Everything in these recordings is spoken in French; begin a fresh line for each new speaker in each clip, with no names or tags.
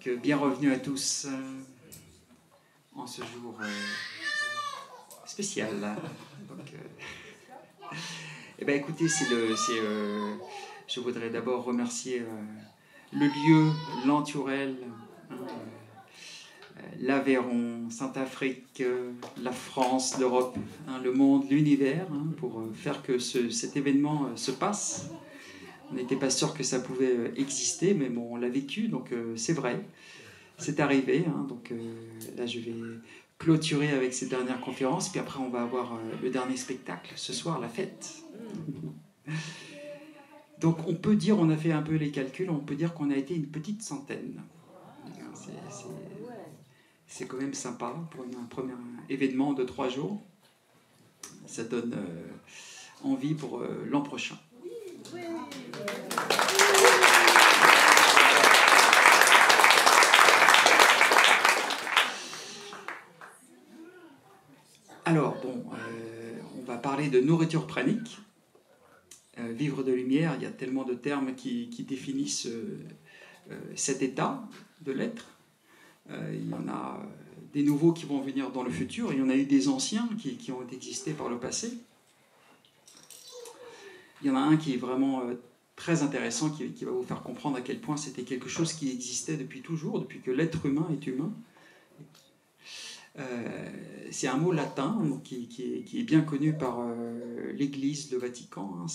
Donc, bienvenue à tous en ce jour spécial. Donc, eh ben, écoutez, je voudrais d'abord remercier le lieu, l'Anturel, l'Aveyron, Saint-Afrique, la France, l'Europe, le monde, l'univers, pour faire que cet événement se passe. On n'était pas sûr que ça pouvait exister, mais bon, on l'a vécu, donc c'est vrai, c'est arrivé. Donc là, je vais clôturer avec cette dernière conférence, puis après, on va avoir le dernier spectacle, ce soir, la fête. Donc on peut dire, on a fait un peu les calculs, on peut dire qu'on a été une petite centaine. C'est quand même sympa pour un premier événement de 3 jours. Ça donne envie pour l'an prochain. Alors, bon, on va parler de nourriture pranique. Vivre de lumière, il y a tellement de termes qui définissent cet état de l'être. Il y en a des nouveaux qui vont venir dans le futur, il y en a eu des anciens qui ont existé par le passé. Il y en a un qui est vraiment très intéressant, qui va vous faire comprendre à quel point c'était quelque chose qui existait depuis toujours, depuis que l'être humain est humain. C'est un mot latin donc, qui est bien connu par l'Église, le Vatican.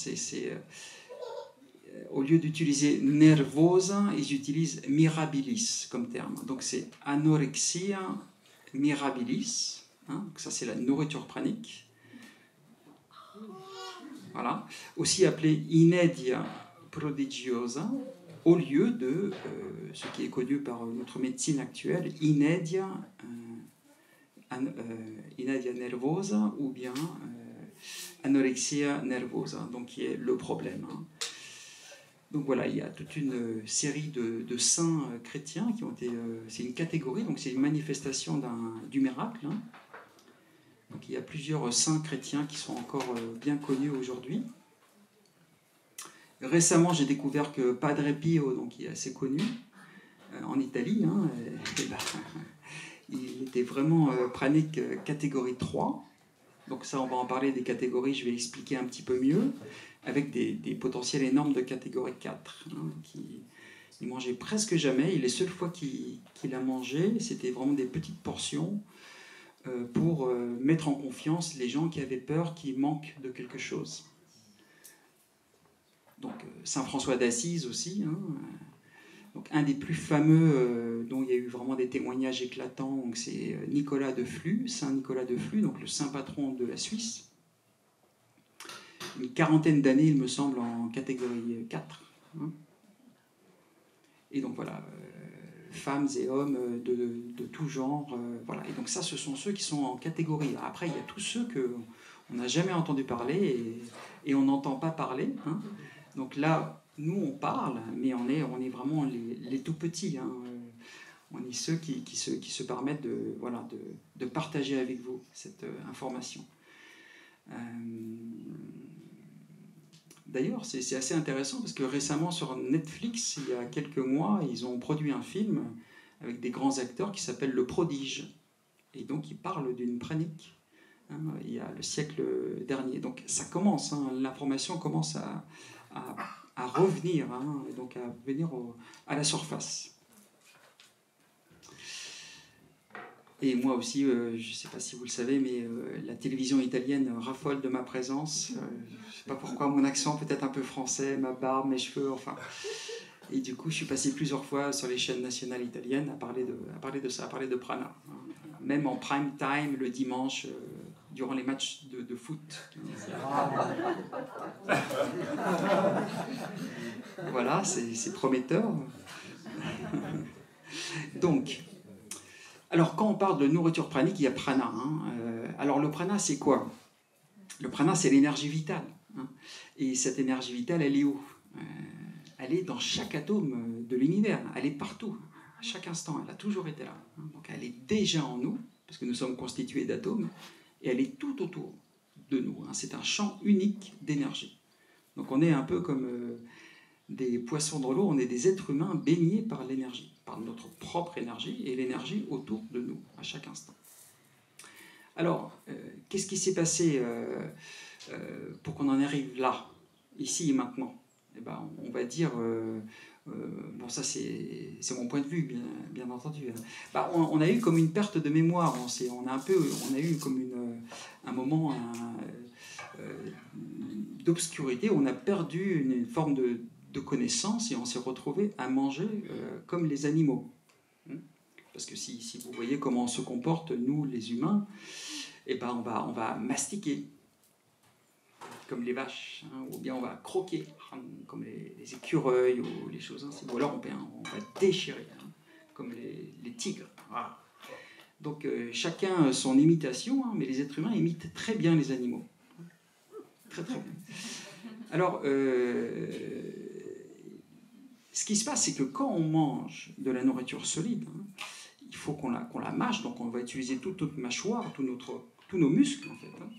Au lieu d'utiliser nervosa, ils utilisent mirabilis comme terme. Donc c'est anorexia mirabilis. Donc ça c'est la nourriture pranique. Voilà. Aussi appelée inedia prodigiosa, au lieu de ce qui est connu par notre médecine actuelle, inedia nervosa ou bien anorexia nervosa, donc qui est le problème. Donc voilà, il y a toute une série de saints chrétiens qui ont été... c'est une catégorie, donc c'est une manifestation du miracle. Donc il y a plusieurs saints chrétiens qui sont encore bien connus aujourd'hui. Récemment, j'ai découvert que Padre Pio, donc, qui est assez connu en Italie, il était vraiment pranique catégorie 3. Donc ça, on va en parler des catégories, je vais expliquer un petit peu mieux, avec des potentiels énormes de catégorie 4. Il mangeait presque jamais, et les seules fois qu'il a mangé, c'était vraiment des petites portions pour mettre en confiance les gens qui avaient peur qu'il manque de quelque chose. Donc Saint François d'Assise aussi, donc un des plus fameux dont il y a eu vraiment des témoignages éclatants, donc c'est Nicolas de Flux, Saint Nicolas de Flux, donc le saint patron de la Suisse. Une quarantaine d'années, il me semble, en catégorie 4. Et donc voilà, femmes et hommes de tout genre. Voilà. Et donc ça, ce sont ceux qui sont en catégorie. Après, il y a tous ceux qu'on n'a jamais entendu parler et on n'entend pas parler. Donc là, nous, on parle, mais on est vraiment les tout petits. On est ceux qui se permettent de partager avec vous cette information. D'ailleurs, c'est assez intéressant parce que récemment sur Netflix, il y a quelques mois, ils ont produit un film avec des grands acteurs qui s'appelle Le Prodige. Et donc, ils parlent d'une pranique. Il y a le siècle dernier. Donc, ça commence, l'information commence à revenir, donc à venir à la surface. Et moi aussi, je ne sais pas si vous le savez, mais la télévision italienne raffole de ma présence. Je ne sais pas pourquoi, mon accent peut-être un peu français, ma barbe, mes cheveux, enfin. Et du coup, je suis passé plusieurs fois sur les chaînes nationales italiennes à parler de ça, à parler de prana. Même en prime time, le dimanche, durant les matchs de foot. Voilà, c'est prometteur. Donc... Alors, quand on parle de nourriture pranique, il y a prana. Alors, le prana, c'est quoi? Le prana, c'est l'énergie vitale. Et cette énergie vitale, elle est où? Elle est dans chaque atome de l'univers. Elle est partout, à chaque instant. Elle a toujours été là. Donc, elle est déjà en nous, parce que nous sommes constitués d'atomes, et elle est tout autour de nous. C'est un champ unique d'énergie. Donc, on est un peu comme des poissons dans l'eau, on est des êtres humains baignés par l'énergie, par notre propre énergie et l'énergie autour de nous, à chaque instant. Alors, qu'est-ce qui s'est passé pour qu'on en arrive là, ici et maintenant? Eh ben, on va dire... bon, ça c'est mon point de vue, bien entendu. Bah, on a eu comme une perte de mémoire, on a eu comme un moment d'obscurité, on a perdu une forme de connaissance et on s'est retrouvé à manger comme les animaux. Parce que si vous voyez comment on se comporte, nous les humains, eh ben on va mastiquer comme les vaches, hein, ou bien on va croquer, comme les écureuils ou les choses ainsi. Ou alors on va déchirer, hein, comme les tigres. Voilà. Donc chacun son imitation, hein, mais les êtres humains imitent très bien les animaux. Très très bien. Alors, ce qui se passe, c'est que quand on mange de la nourriture solide, hein, il faut qu'on la mâche, donc on va utiliser toute notre mâchoire, tous nos muscles, en fait, hein,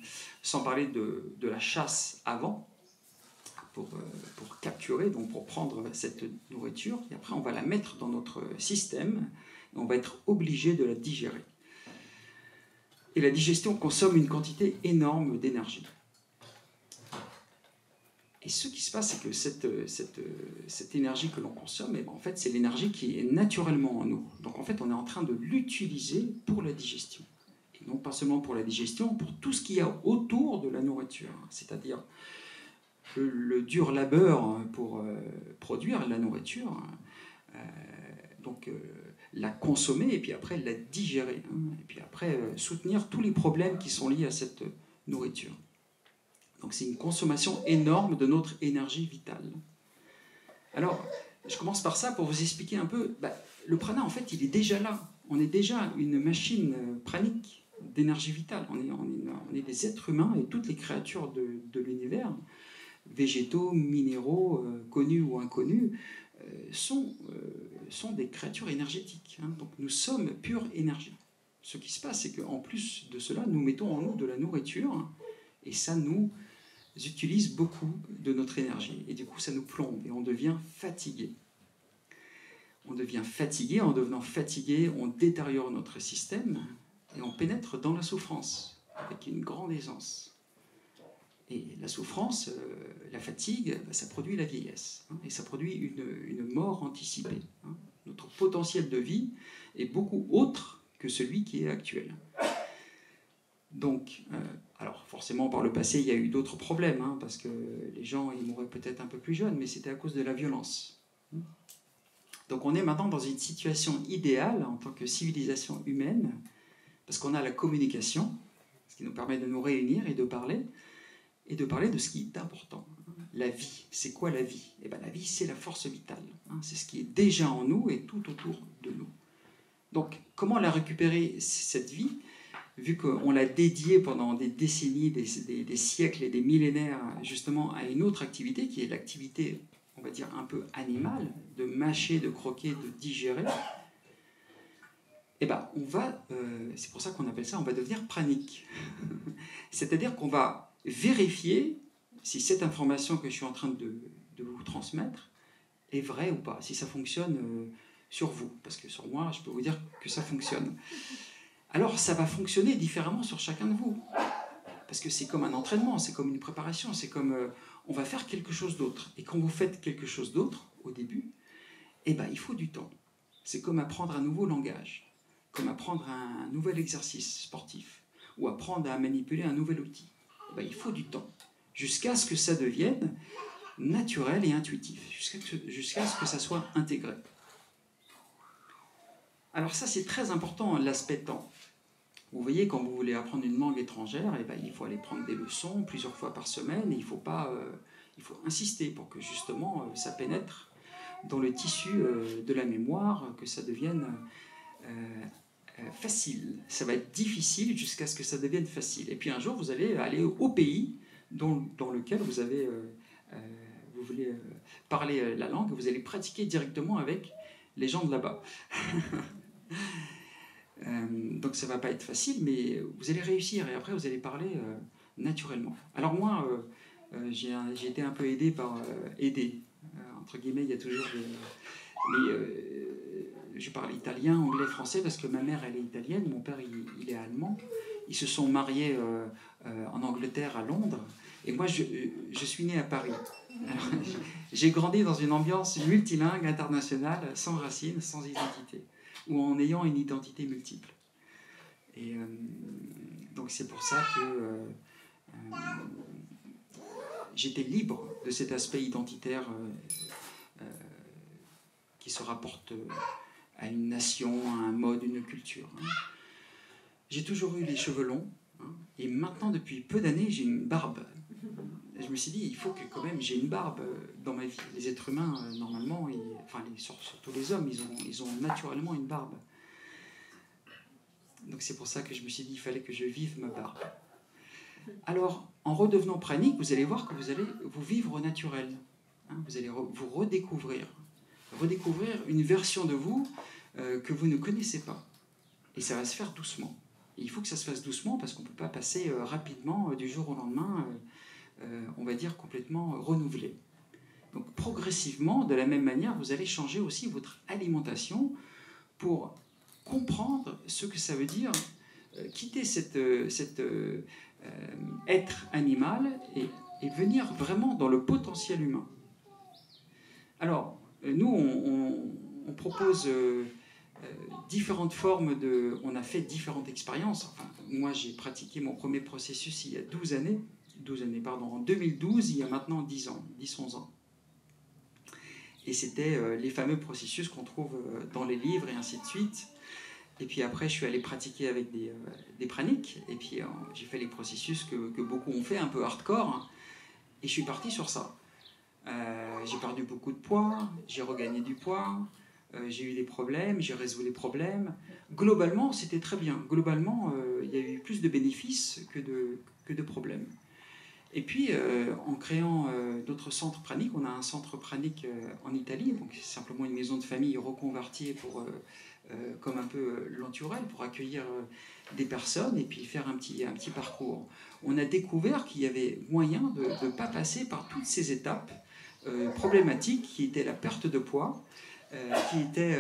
sans parler de la chasse avant, pour capturer, donc pour prendre cette nourriture, et après on va la mettre dans notre système, et on va être obligé de la digérer. Et la digestion consomme une quantité énorme d'énergie. Et ce qui se passe, c'est que cette énergie que l'on consomme, eh bien, en fait, c'est l'énergie qui est naturellement en nous. Donc en fait, on est en train de l'utiliser pour la digestion. Et non pas seulement pour la digestion, pour tout ce qu'il y a autour de la nourriture. C'est-à-dire le dur labeur pour produire la nourriture, donc la consommer et puis après la digérer. Et puis après soutenir tous les problèmes qui sont liés à cette nourriture. Donc c'est une consommation énorme de notre énergie vitale. Alors, je commence par ça pour vous expliquer un peu. Le prana, en fait, il est déjà là. On est déjà une machine pranique d'énergie vitale. On est des êtres humains et toutes les créatures de l'univers, végétaux, minéraux, connus ou inconnus, sont des créatures énergétiques. Hein. Donc nous sommes pure énergie. Ce qui se passe, c'est qu'en plus de cela, nous mettons en nous de la nourriture et ça nous utilise beaucoup de notre énergie. Et du coup, ça nous plombe et on devient fatigué. On devient fatigué. En devenant fatigué, on détériore notre système et on pénètre dans la souffrance avec une grande aisance. Et la souffrance, la fatigue, ça produit la vieillesse. Hein, et ça produit une mort anticipée. Hein. Notre potentiel de vie est beaucoup autre que celui qui est actuel. Donc, alors forcément, par le passé, il y a eu d'autres problèmes, hein, parce que les gens, ils mouraient peut-être un peu plus jeunes, mais c'était à cause de la violence. Donc on est maintenant dans une situation idéale en tant que civilisation humaine, parce qu'on a la communication, ce qui nous permet de nous réunir et de parler de ce qui est important. La vie, c'est quoi la vie? Eh bien, la vie, c'est la force vitale. Hein, c'est ce qui est déjà en nous et tout autour de nous. Donc, comment la récupérer, cette vie? Vu qu'on l'a dédiée pendant des décennies, des siècles et des millénaires justement à une autre activité, qui est l'activité, on va dire, un peu animale, de mâcher, de croquer, de digérer, eh ben, c'est pour ça qu'on appelle ça, on va devenir pranique. C'est-à-dire qu'on va vérifier si cette information que je suis en train de vous transmettre est vraie ou pas, si ça fonctionne sur vous. Parce que sur moi, je peux vous dire que ça fonctionne. Alors ça va fonctionner différemment sur chacun de vous. Parce que c'est comme un entraînement, c'est comme une préparation, c'est comme on va faire quelque chose d'autre. Et quand vous faites quelque chose d'autre, au début, eh ben, il faut du temps. C'est comme apprendre un nouveau langage, comme apprendre un nouvel exercice sportif, ou apprendre à manipuler un nouvel outil. Eh ben, il faut du temps, jusqu'à ce que ça devienne naturel et intuitif, jusqu'à ce que ça soit intégré. Alors ça, c'est très important, l'aspect temps. Vous voyez, quand vous voulez apprendre une langue étrangère, eh ben, il faut aller prendre des leçons plusieurs fois par semaine, et il faut insister pour que justement ça pénètre dans le tissu de la mémoire, que ça devienne facile. Ça va être difficile jusqu'à ce que ça devienne facile. Et puis un jour, vous allez aller au pays dans lequel vous voulez parler la langue, vous allez pratiquer directement avec les gens de là-bas. Donc ça ne va pas être facile, mais vous allez réussir et après vous allez parler naturellement. Alors moi, j'ai été un peu aidé par entre guillemets, il y a toujours je parle italien, anglais, français, parce que ma mère, elle est italienne, mon père, il est allemand. Ils se sont mariés en Angleterre, à Londres, et moi, je suis né à Paris. Alors, j'ai grandi dans une ambiance multilingue, internationale, sans racines, sans identité, ou en ayant une identité multiple. Et donc c'est pour ça que j'étais libre de cet aspect identitaire qui se rapporte à une nation, à un mode, une culture. J'ai toujours eu les cheveux longs, et maintenant, depuis peu d'années, j'ai une barbe. Et je me suis dit, il faut que quand même j'ai une barbe dans ma vie. Les êtres humains, normalement, surtout les hommes, ils ont naturellement une barbe. Donc c'est pour ça que je me suis dit, il fallait que je vive ma barbe. Alors, en redevenant pranique, vous allez voir que vous allez vous vivre au naturel. Vous allez vous redécouvrir une version de vous que vous ne connaissez pas. Et ça va se faire doucement. Et il faut que ça se fasse doucement parce qu'on ne peut pas passer rapidement du jour au lendemain, on va dire complètement renouvelé. Donc progressivement, de la même manière, vous allez changer aussi votre alimentation pour comprendre ce que ça veut dire quitter cet être animal et venir vraiment dans le potentiel humain. Alors, nous, on propose différentes formes de... On a fait différentes expériences. Enfin, moi, j'ai pratiqué mon premier processus il y a 12 années, en 2012, il y a maintenant 10-11 ans. Et c'était les fameux processus qu'on trouve dans les livres et ainsi de suite. Et puis après, je suis allé pratiquer avec des praniques. Et puis j'ai fait les processus que beaucoup ont fait, un peu hardcore. Et je suis parti sur ça. J'ai perdu beaucoup de poids, j'ai regagné du poids, j'ai eu des problèmes, j'ai résolu les problèmes. Globalement, c'était très bien. Globalement, il y a eu plus de bénéfices que de problèmes. Et puis, en créant d'autres centres praniques, on a un centre pranique en Italie, donc c'est simplement une maison de famille reconvertie pour, comme un peu l'entourelle, pour accueillir des personnes et puis faire un petit parcours. On a découvert qu'il y avait moyen de ne pas passer par toutes ces étapes problématiques qui étaient la perte de poids, qui étaient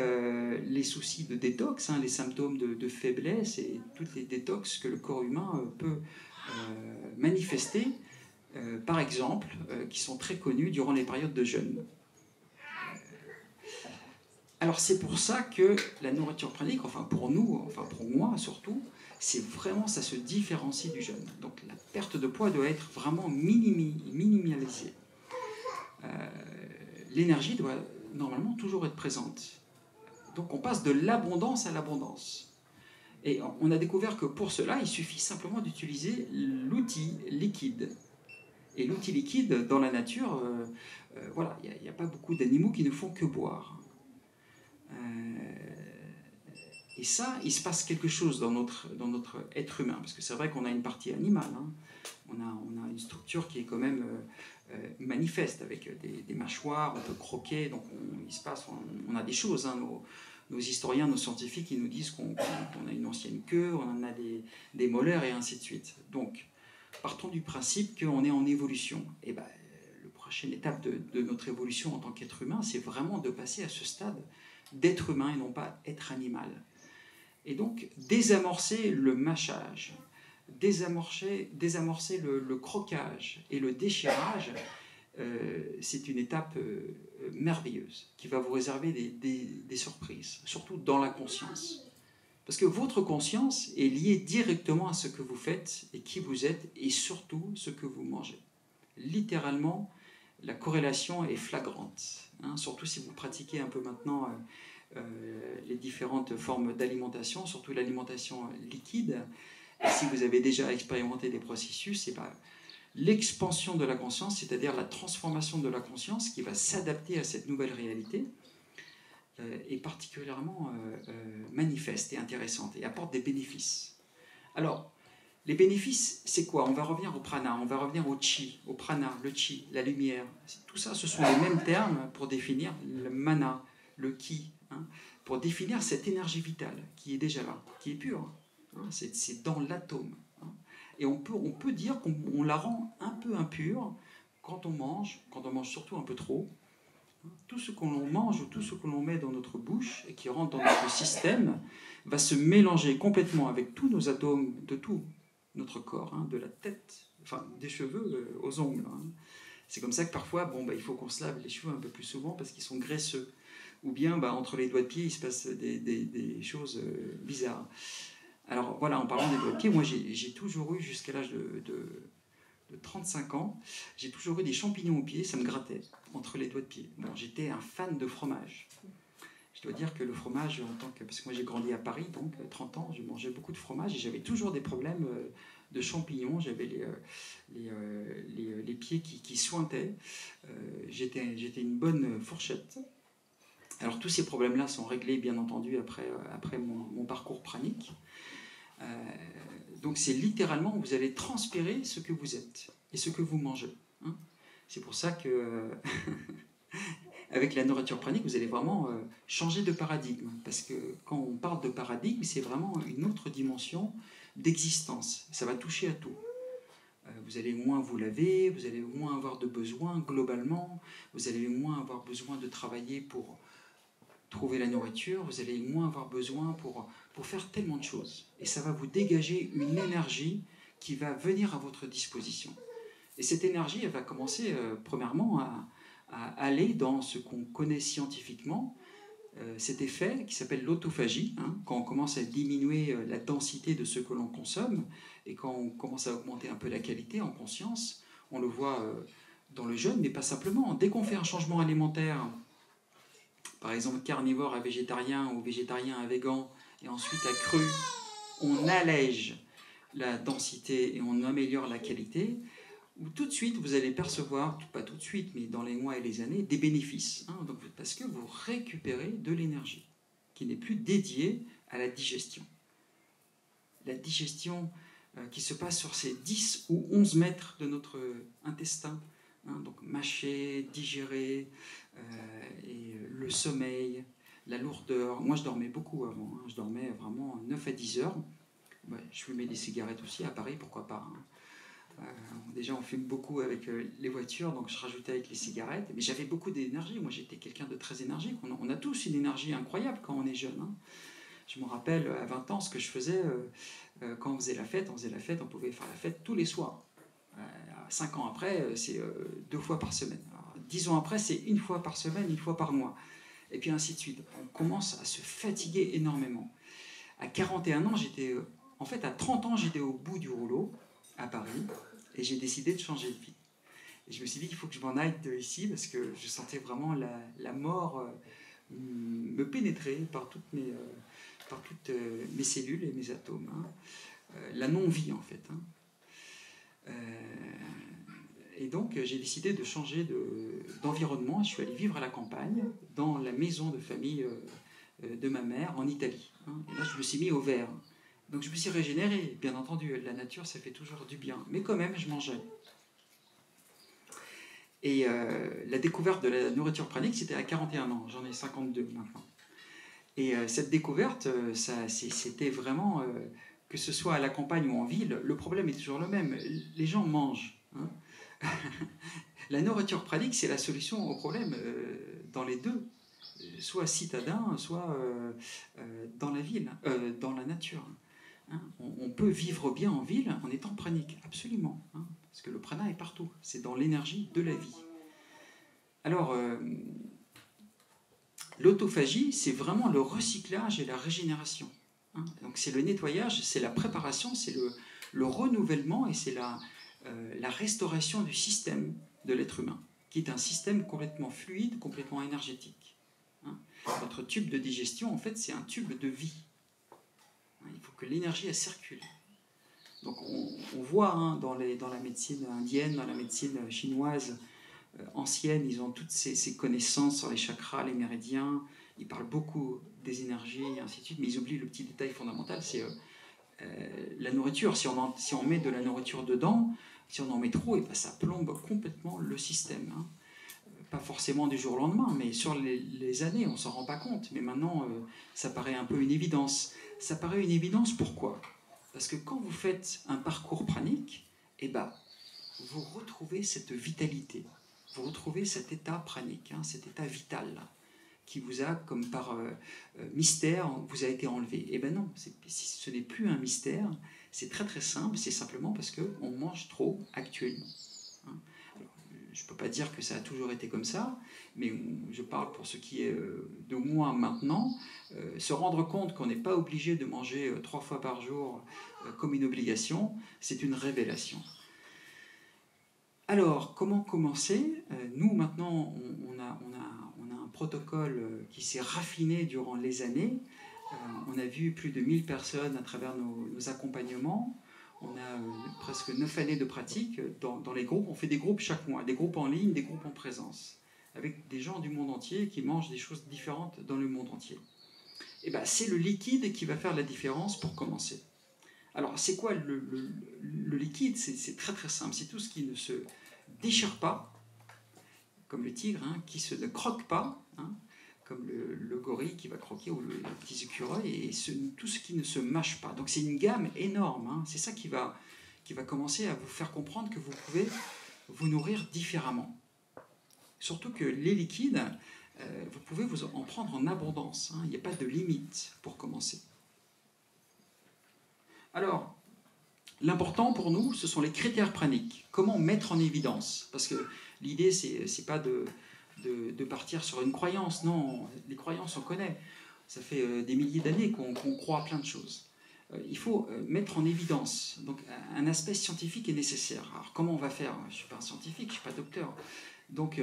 les soucis de détox, les symptômes de faiblesse et toutes les détox que le corps humain peut manifester, par exemple, qui sont très connus durant les périodes de jeûne. Alors c'est pour ça que la nourriture pranique, enfin pour nous, enfin pour moi surtout, c'est vraiment, ça se différencie du jeûne. Donc la perte de poids doit être vraiment minimalisée. L'énergie doit normalement toujours être présente. Donc on passe de l'abondance à l'abondance. Et on a découvert que pour cela, il suffit simplement d'utiliser l'outil liquide. Et l'outil liquide, dans la nature, voilà, il n'y a pas beaucoup d'animaux qui ne font que boire. Et ça, il se passe quelque chose dans notre être humain, parce que c'est vrai qu'on a une partie animale, on a une structure qui est quand même manifeste, avec des mâchoires, on peut croquer, donc on a des choses, nos historiens, nos scientifiques, ils nous disent qu'on a une ancienne queue, on en a des molaires et ainsi de suite. Donc, partons du principe qu'on est en évolution. Et la prochaine étape de notre évolution en tant qu'être humain, c'est vraiment de passer à ce stade d'être humain et non pas être animal. Et donc, désamorcer le mâchage, désamorcer le croquage et le déchirage, c'est une étape merveilleuse qui va vous réserver des surprises, surtout dans la conscience. Parce que votre conscience est liée directement à ce que vous faites et qui vous êtes, et surtout ce que vous mangez. Littéralement, la corrélation est flagrante, surtout si vous pratiquez un peu maintenant les différentes formes d'alimentation, surtout l'alimentation liquide. Et si vous avez déjà expérimenté des processus, l'expansion de la conscience, c'est-à-dire la transformation de la conscience qui va s'adapter à cette nouvelle réalité, est particulièrement manifeste et intéressante et apporte des bénéfices. Alors, les bénéfices, c'est quoi? On va revenir au prana, on va revenir au chi, au prana, le chi, la lumière. Tout ça, ce sont les mêmes termes pour définir le mana, le ki, pour définir cette énergie vitale qui est déjà là, qui est pure. C'est dans l'atome. Et on peut dire qu'on la rend un peu impure quand on mange surtout un peu trop, Tout ce que l'on mange, tout ce que l'on met dans notre bouche et qui rentre dans notre système va se mélanger complètement avec tous nos atomes de tout notre corps, de la tête, enfin des cheveux aux ongles. C'est comme ça que parfois, il faut qu'on se lave les cheveux un peu plus souvent parce qu'ils sont graisseux. Ou bien entre les doigts de pied, il se passe des choses bizarres. Alors voilà, en parlant des doigts de pied, moi j'ai toujours eu, jusqu'à l'âge de 35 ans, j'ai toujours eu des champignons aux pieds, ça me grattait entre les doigts de pied. Bon, j'étais un fan de fromage. Je dois dire que le fromage, parce que moi j'ai grandi à Paris, donc 30 ans, je mangeais beaucoup de fromage et j'avais toujours des problèmes de champignons, j'avais les pieds qui sointaient, j'étais une bonne fourchette. Alors tous ces problèmes-là sont réglés bien entendu après mon parcours pranique. Donc c'est littéralement, vous allez transpirer ce que vous êtes et ce que vous mangez. C'est pour ça que avec la nourriture pranique, vous allez vraiment changer de paradigme. Parce que quand on parle de paradigme, c'est vraiment une autre dimension d'existence. Ça va toucher à tout. Vous allez moins vous laver, vous allez moins avoir de besoins globalement, vous allez moins avoir besoin de travailler pour trouver la nourriture, vous allez moins avoir besoin pour faire tellement de choses. Et ça va vous dégager une énergie qui va venir à votre disposition. Et cette énergie, elle va commencer premièrement à aller dans ce qu'on connaît scientifiquement, cet effet qui s'appelle l'autophagie, quand on commence à diminuer la densité de ce que l'on consomme, et quand on commence à augmenter un peu la qualité en conscience, on le voit dans le jeûne, mais pas simplement. Dès qu'on fait un changement alimentaire, par exemple carnivore à végétarien ou végétarien à végan, et ensuite à cru, on allège la densité et on améliore la qualité, où tout de suite vous allez percevoir, pas tout de suite, mais dans les mois et les années, des bénéfices. Donc, parce que vous récupérez de l'énergie qui n'est plus dédiée à la digestion. La digestion qui se passe sur ces 10 ou 11 mètres de notre intestin. Donc mâcher, digérer, et le sommeil, la lourdeur. Moi je dormais beaucoup avant, je dormais vraiment 9 à 10 heures. Je fumais des cigarettes aussi à Paris, pourquoi pas. Déjà on fume beaucoup avec les voitures, donc je rajoutais avec les cigarettes, mais j'avais beaucoup d'énergie. Moi j'étais quelqu'un de très énergique. On a tous une énergie incroyable quand on est jeune. Je me rappelle à 20 ans ce que je faisais quand on faisait la fête, on pouvait faire la fête tous les soirs. 5 ans après, c'est 2 fois par semaine. Alors, 10 ans après, c'est 1 fois par semaine, 1 fois par mois. Et puis ainsi de suite. On commence à se fatiguer énormément. À 41 ans, en fait, à 30 ans, j'étais au bout du rouleau, à Paris, et j'ai décidé de changer de vie. Et je me suis dit qu'il faut que je m'en aille de ici, parce que je sentais vraiment la mort me pénétrer par toutes mes cellules et mes atomes. La non-vie, en fait. Et donc, j'ai décidé de changer d'environnement. Je suis allé vivre à la campagne, dans la maison de famille de ma mère, en Italie. Et là, je me suis mis au vert. Donc, je me suis régénéré. Bien entendu, la nature, ça fait toujours du bien. Mais quand même, je mangeais. Et la découverte de la nourriture pranique, c'était à 41 ans. J'en ai 52 maintenant. Et cette découverte, c'était vraiment, que ce soit à la campagne ou en ville, le problème est toujours le même. Les gens mangent. La nourriture pranique, c'est la solution au problème dans les deux. Soit citadin, soit dans la ville, dans la nature. On peut vivre bien en ville en étant pranique, absolument. Parce que le prana est partout. C'est dans l'énergie de la vie. Alors, l'autophagie, c'est vraiment le recyclage et la régénération. Donc c'est le nettoyage, c'est la préparation, c'est le renouvellement et c'est la restauration du système de l'être humain, qui est un système complètement fluide, complètement énergétique. Notre tube de digestion, en fait, c'est un tube de vie. Il faut que l'énergie elle circule. Donc on voit dans la médecine indienne, dans la médecine chinoise, anciennes, ils ont toutes ces connaissances sur les chakras, les méridiens, ils parlent beaucoup des énergies et ainsi de suite, mais ils oublient le petit détail fondamental, c'est la nourriture. Si on met de la nourriture dedans, si on en met trop, et ben ça plombe complètement le système. Pas forcément du jour au lendemain, mais sur les années, on ne s'en rend pas compte. Mais maintenant, ça paraît un peu une évidence. Ça paraît une évidence, pourquoi ? Parce que quand vous faites un parcours pranique, eh ben, vous retrouvez cette vitalité. vous retrouvez cet état pranique, hein, cet état vital, là, qui vous a, comme par mystère, vous a été enlevé. Eh bien non, ce n'est plus un mystère, c'est très très simple, c'est simplement parce qu'on mange trop actuellement. Hein. Alors, je ne peux pas dire que ça a toujours été comme ça, mais je parle pour ce qui est de moi maintenant. Se rendre compte qu'on n'est pas obligé de manger 3 fois par jour comme une obligation, c'est une révélation. Alors, comment commencer? Nous, maintenant, on a un protocole qui s'est raffiné durant les années. On a vu plus de 1000 personnes à travers nos accompagnements. On a presque 9 années de pratique dans les groupes. On fait des groupes chaque mois, des groupes en ligne, des groupes en présence, avec des gens du monde entier qui mangent des choses différentes dans le monde entier. Et ben, c'est le liquide qui va faire la différence pour commencer. Alors, c'est quoi le liquide? C'est très très simple. C'est tout ce qui ne se déchire pas, comme le tigre, hein, qui ne croque pas, hein, comme le gorille qui va croquer, ou le petit écureuil, et tout ce qui ne se mâche pas. Donc c'est une gamme énorme. Hein. C'est ça qui va commencer à vous faire comprendre que vous pouvez vous nourrir différemment. Surtout que les liquides, vous pouvez vous en prendre en abondance. Hein. Il n'y a pas de limite pour commencer. Alors, l'important pour nous, ce sont les critères praniques. Comment mettre en évidence? Parce que l'idée, c'est pas de partir sur une croyance. Non, les croyances, on connaît. Ça fait des milliers d'années qu'on croit à plein de choses. Il faut mettre en évidence. Donc, un aspect scientifique est nécessaire. Alors, comment on va faire? Je ne suis pas un scientifique, je ne suis pas docteur. Donc,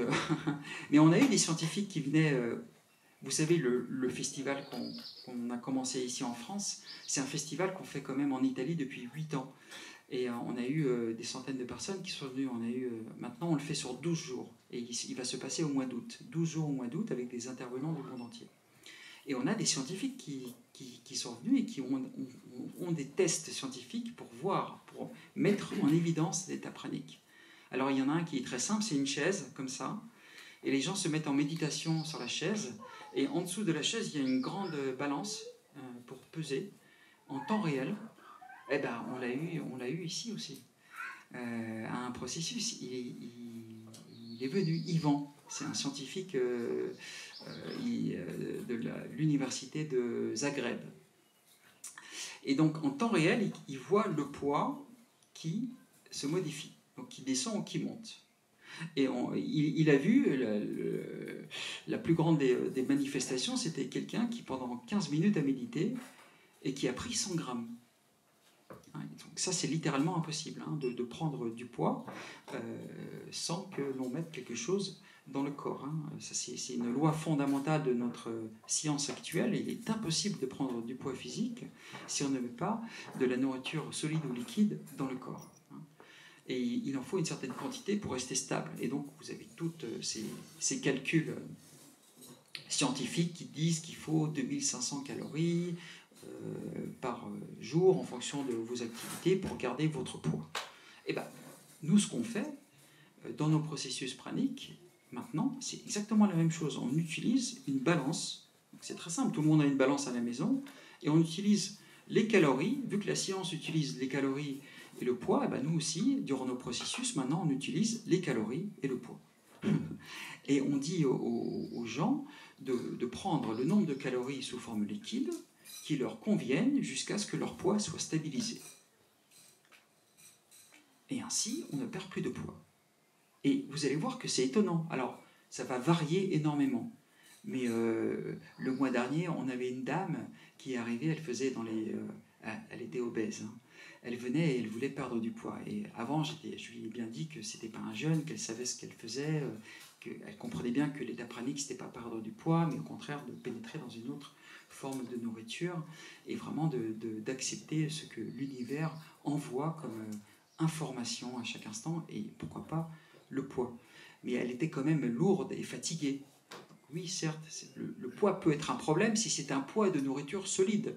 mais on a eu des scientifiques qui venaient... vous savez, le festival qu'on a commencé ici en France, c'est un festival qu'on fait quand même en Italie depuis 8 ans. Et on a eu des centaines de personnes qui sont venues. Maintenant, on le fait sur 12 jours. Et il va se passer au mois d'août. 12 jours au mois d'août avec des intervenants du monde entier. Et on a des scientifiques qui sont venus et qui ont des tests scientifiques pour voir, pour mettre en évidence l'état pranique. Alors, il y en a un qui est très simple, c'est une chaise, comme ça. Et les gens se mettent en méditation sur la chaise. Et en dessous de la chaise, il y a une grande balance pour peser en temps réel. Eh ben, on l'a eu ici aussi. Un processus, il est venu, Yvan, c'est un scientifique de l'université de Zagreb. Et donc, en temps réel, il voit le poids qui se modifie, donc qui descend ou qui monte. Et il a vu, la plus grande des manifestations, c'était quelqu'un qui, pendant 15 minutes, a médité et qui a pris 100 grammes. Donc ça, c'est littéralement impossible, hein, de prendre du poids sans que l'on mette quelque chose dans le corps. Hein. Ça, c'est une loi fondamentale de notre science actuelle. Il est impossible de prendre du poids physique si on ne met pas de la nourriture solide ou liquide dans le corps. Hein. Et il en faut une certaine quantité pour rester stable. Et donc, vous avez tous ces calculs scientifiques qui disent qu'il faut 2500 calories par jour en fonction de vos activités pour garder votre poids. Et bien, nous, ce qu'on fait dans nos processus praniques, maintenant, c'est exactement la même chose. On utilise une balance. C'est très simple, tout le monde a une balance à la maison, et on utilise les calories. Vu que la science utilise les calories et le poids, et ben nous aussi, durant nos processus, maintenant, on utilise les calories et le poids. Et on dit aux gens de prendre le nombre de calories sous forme liquide qui leur conviennent jusqu'à ce que leur poids soit stabilisé. Et ainsi, on ne perd plus de poids. Et vous allez voir que c'est étonnant. Alors, ça va varier énormément. Mais le mois dernier, on avait une dame qui est arrivée, elle faisait elle était obèse. Hein. Elle venait et elle voulait perdre du poids. Et avant, je lui ai bien dit que ce n'était pas un jeûne, qu'elle savait ce qu'elle faisait, qu'elle comprenait bien que l'état pranique, ce n'était pas perdre du poids, mais au contraire de pénétrer dans une autre forme de nourriture et vraiment d'accepter ce que l'univers envoie comme information à chaque instant et pourquoi pas le poids. Mais elle était quand même lourde et fatiguée. Donc, oui, certes, le poids peut être un problème si c'est un poids de nourriture solide,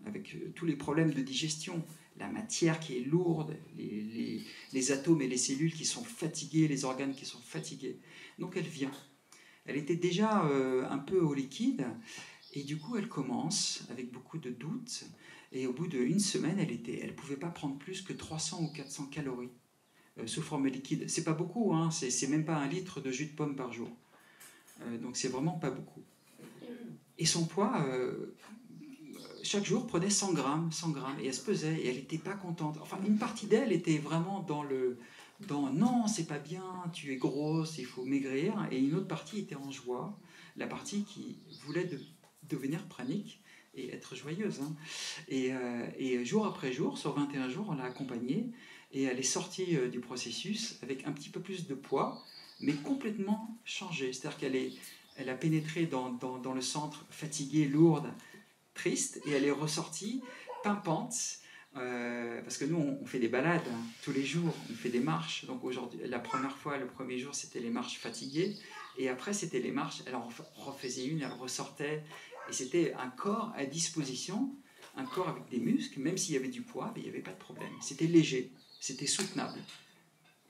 avec tous les problèmes de digestion, la matière qui est lourde, les atomes et les cellules qui sont fatigués, les organes qui sont fatigués. Donc elle vient. Elle était déjà un peu au liquide, et du coup elle commence avec beaucoup de doutes, et au bout d'une semaine, elle ne pouvait pas prendre plus que 300 ou 400 calories sous forme liquide. C'est pas beaucoup, hein, c'est même pas 1 litre de jus de pomme par jour. Donc c'est vraiment pas beaucoup. Et son poids, chaque jour, prenait 100 grammes, et elle se pesait, et elle n'était pas contente. Enfin, une partie d'elle était vraiment dans non, c'est pas bien, tu es grosse, il faut maigrir, et une autre partie était en joie, la partie qui voulait devenir pranique et être joyeuse. Hein. Et jour après jour, sur 21 jours, on l'a accompagnée, et elle est sortie du processus avec un petit peu plus de poids, mais complètement changée. C'est-à-dire qu'elle a pénétré dans le centre fatiguée, lourde, triste, et elle est ressortie pimpante, parce que nous on fait des balades hein, tous les jours, on fait des marches. Donc aujourd'hui, la première fois, le premier jour, c'était les marches fatiguées, et après c'était les marches, elle en refaisait une, elle ressortait, et c'était un corps à disposition, un corps avec des muscles, même s'il y avait du poids, mais il n'y avait pas de problème, c'était léger, c'était soutenable.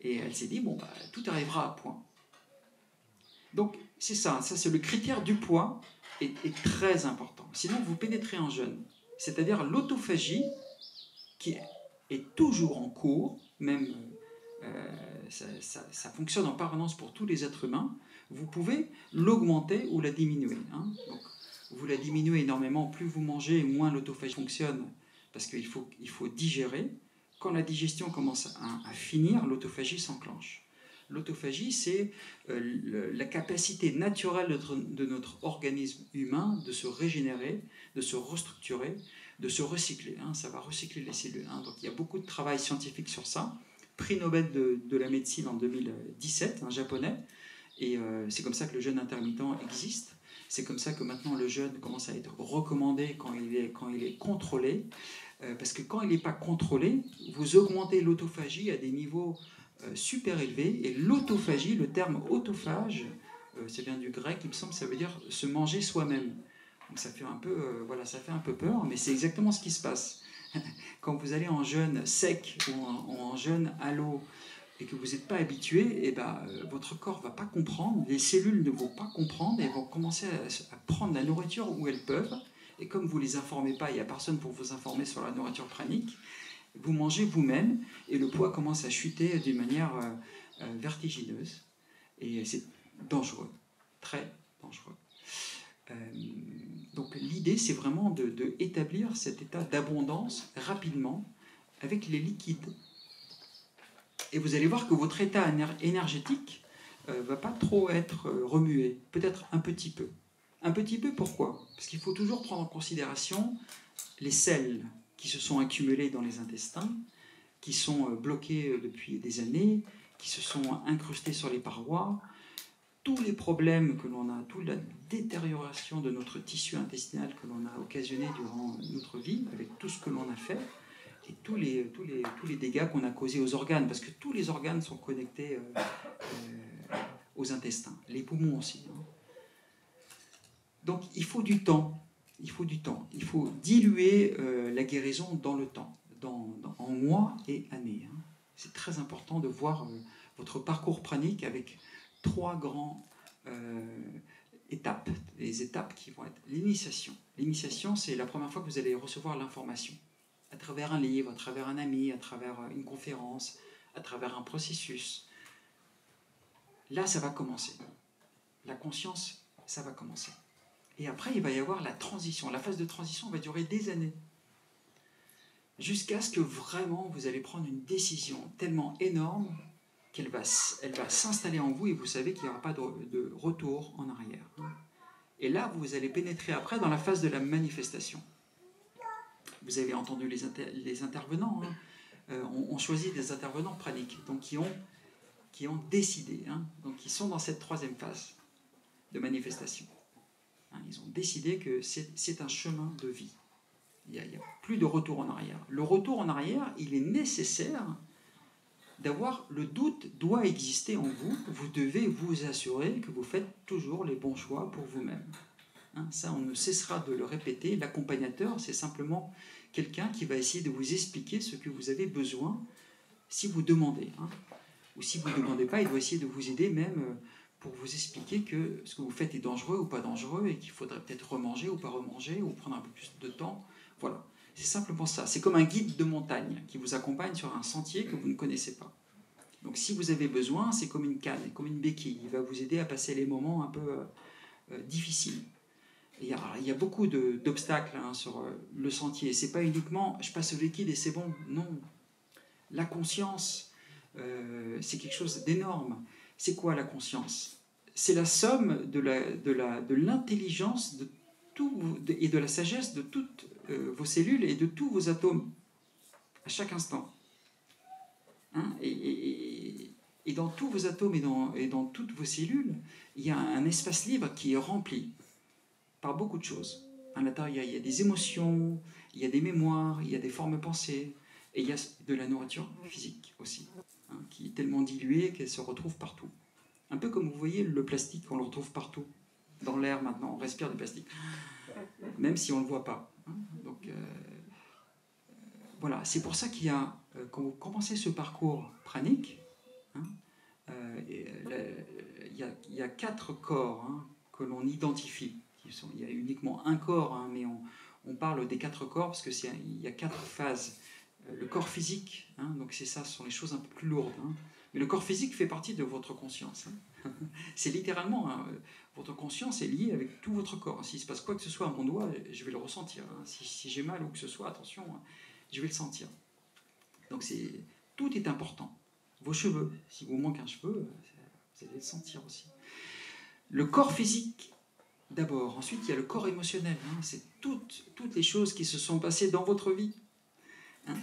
Et elle s'est dit, bon, bah, tout arrivera à point. Donc c'est ça c'est le critère du poids est très important. Sinon, vous pénétrez en jeûne. C'est-à-dire l'autophagie, qui est toujours en cours, même ça fonctionne en permanence pour tous les êtres humains, vous pouvez l'augmenter ou la diminuer. Hein. Donc, vous la diminuez énormément, plus vous mangez, moins l'autophagie fonctionne, parce qu'il faut digérer. Quand la digestion commence à finir, l'autophagie s'enclenche. L'autophagie, c'est la capacité naturelle de notre organisme humain de se régénérer, de se restructurer, de se recycler. Hein, ça va recycler les cellules. Hein. Donc il y a beaucoup de travail scientifique sur ça. Prix Nobel de la médecine en 2017, un japonais. Et c'est comme ça que le jeûne intermittent existe. C'est comme ça que maintenant le jeûne commence à être recommandé quand il est contrôlé. Parce que quand il n'est pas contrôlé, vous augmentez l'autophagie à des niveaux super élevé. Et l'autophagie, le terme autophage, ça vient du grec, il me semble, ça veut dire se manger soi-même. Donc ça fait un peu, ça fait un peu peur, mais c'est exactement ce qui se passe. Quand vous allez en jeûne sec ou en jeûne à l'eau et que vous n'êtes pas habitué, et votre corps ne va pas comprendre, les cellules ne vont pas comprendre et vont commencer à prendre la nourriture où elles peuvent. Et comme vous ne les informez pas, il n'y a personne pour vous informer sur la nourriture pranique, vous mangez vous-même et le poids commence à chuter d'une manière vertigineuse. Et c'est dangereux, très dangereux. Donc l'idée, c'est vraiment de établir cet état d'abondance rapidement avec les liquides. Et vous allez voir que votre état énergétique ne va pas trop être remué, peut-être un petit peu. Un petit peu, pourquoi? Parce qu'il faut toujours prendre en considération les sels qui se sont accumulés dans les intestins, qui sont bloqués depuis des années, qui se sont incrustés sur les parois, tous les problèmes que l'on a, toute la détérioration de notre tissu intestinal que l'on a occasionné durant notre vie, avec tout ce que l'on a fait, et tous les dégâts qu'on a causés aux organes, parce que tous les organes sont connectés aux intestins, les poumons aussi. Hein. Donc il faut du temps. Il faut du temps. Il faut diluer la guérison dans le temps, en mois et années. Hein. C'est très important de voir votre parcours pranique avec 3 grandes étapes. Les étapes qui vont être l'initiation. L'initiation, c'est la première fois que vous allez recevoir l'information. À travers un livre, à travers un ami, à travers une conférence, à travers un processus. Là, ça va commencer. La conscience, ça va commencer. Et après, il va y avoir la transition. La phase de transition va durer des années. Jusqu'à ce que vraiment vous allez prendre une décision tellement énorme qu'elle va s'installer en vous et vous savez qu'il n'y aura pas de retour en arrière. Et là, vous allez pénétrer après dans la phase de la manifestation. Vous avez entendu les intervenants. Hein. On choisit des intervenants praniques, donc qui ont décidé, hein, donc qui sont dans cette 3e phase de manifestation. Ils ont décidé que c'est un chemin de vie. Il n'y a plus de retour en arrière. Le retour en arrière, il est nécessaire d'avoir, le doute doit exister en vous. Vous devez vous assurer que vous faites toujours les bons choix pour vous-même. Hein, ça, on ne cessera de le répéter. L'accompagnateur, c'est simplement quelqu'un qui va essayer de vous expliquer ce que vous avez besoin si vous demandez. Hein. Ou si vous ne demandez pas, il doit essayer de vous aider même pour vous expliquer que ce que vous faites est dangereux ou pas dangereux et qu'il faudrait peut-être remanger ou pas remanger ou prendre un peu plus de temps. Voilà, c'est simplement ça. C'est comme un guide de montagne qui vous accompagne sur un sentier que vous ne connaissez pas. Donc si vous avez besoin, c'est comme une canne, comme une béquille. Il va vous aider à passer les moments un peu difficiles. Il y a beaucoup d'obstacles sur le sentier. C'est pas uniquement je passe au liquide et c'est bon. Non. La conscience, c'est quelque chose d'énorme. C'est quoi la conscience? C'est la somme de l'intelligence et de la sagesse de toutes vos cellules et de tous vos atomes à chaque instant. Hein, et dans tous vos atomes et dans toutes vos cellules, il y a un espace libre qui est rempli par beaucoup de choses. À l'intérieur, il y a des émotions, il y a des mémoires, il y a des formes pensées, et il y a de la nourriture physique aussi, hein, qui est tellement diluée qu'elle se retrouve partout. Un peu comme vous voyez le plastique, on le retrouve partout. Dans l'air maintenant, on respire du plastique, même si on ne le voit pas. Hein. Donc, voilà, c'est pour ça qu'il y a, quand vous commencez ce parcours pranique, hein, il y a 4 corps, hein, que l'on identifie. Il y a uniquement un corps, hein, mais on parle des 4 corps parce qu'il y a 4 phases. Le corps physique, hein, donc c'est ça, ce sont les choses un peu plus lourdes. Hein. Mais le corps physique fait partie de votre conscience. Hein. C'est littéralement, hein, votre conscience est liée avec tout votre corps. S'il se passe quoi que ce soit à mon doigt, je vais le ressentir. Hein. Si j'ai mal ou que ce soit, attention, hein, je vais le sentir. Donc tout est important. Vos cheveux, si vous manque un cheveu, vous allez le sentir aussi. Le corps physique, d'abord. Ensuite, il y a le corps émotionnel. Hein. C'est toutes les choses qui se sont passées dans votre vie, hein,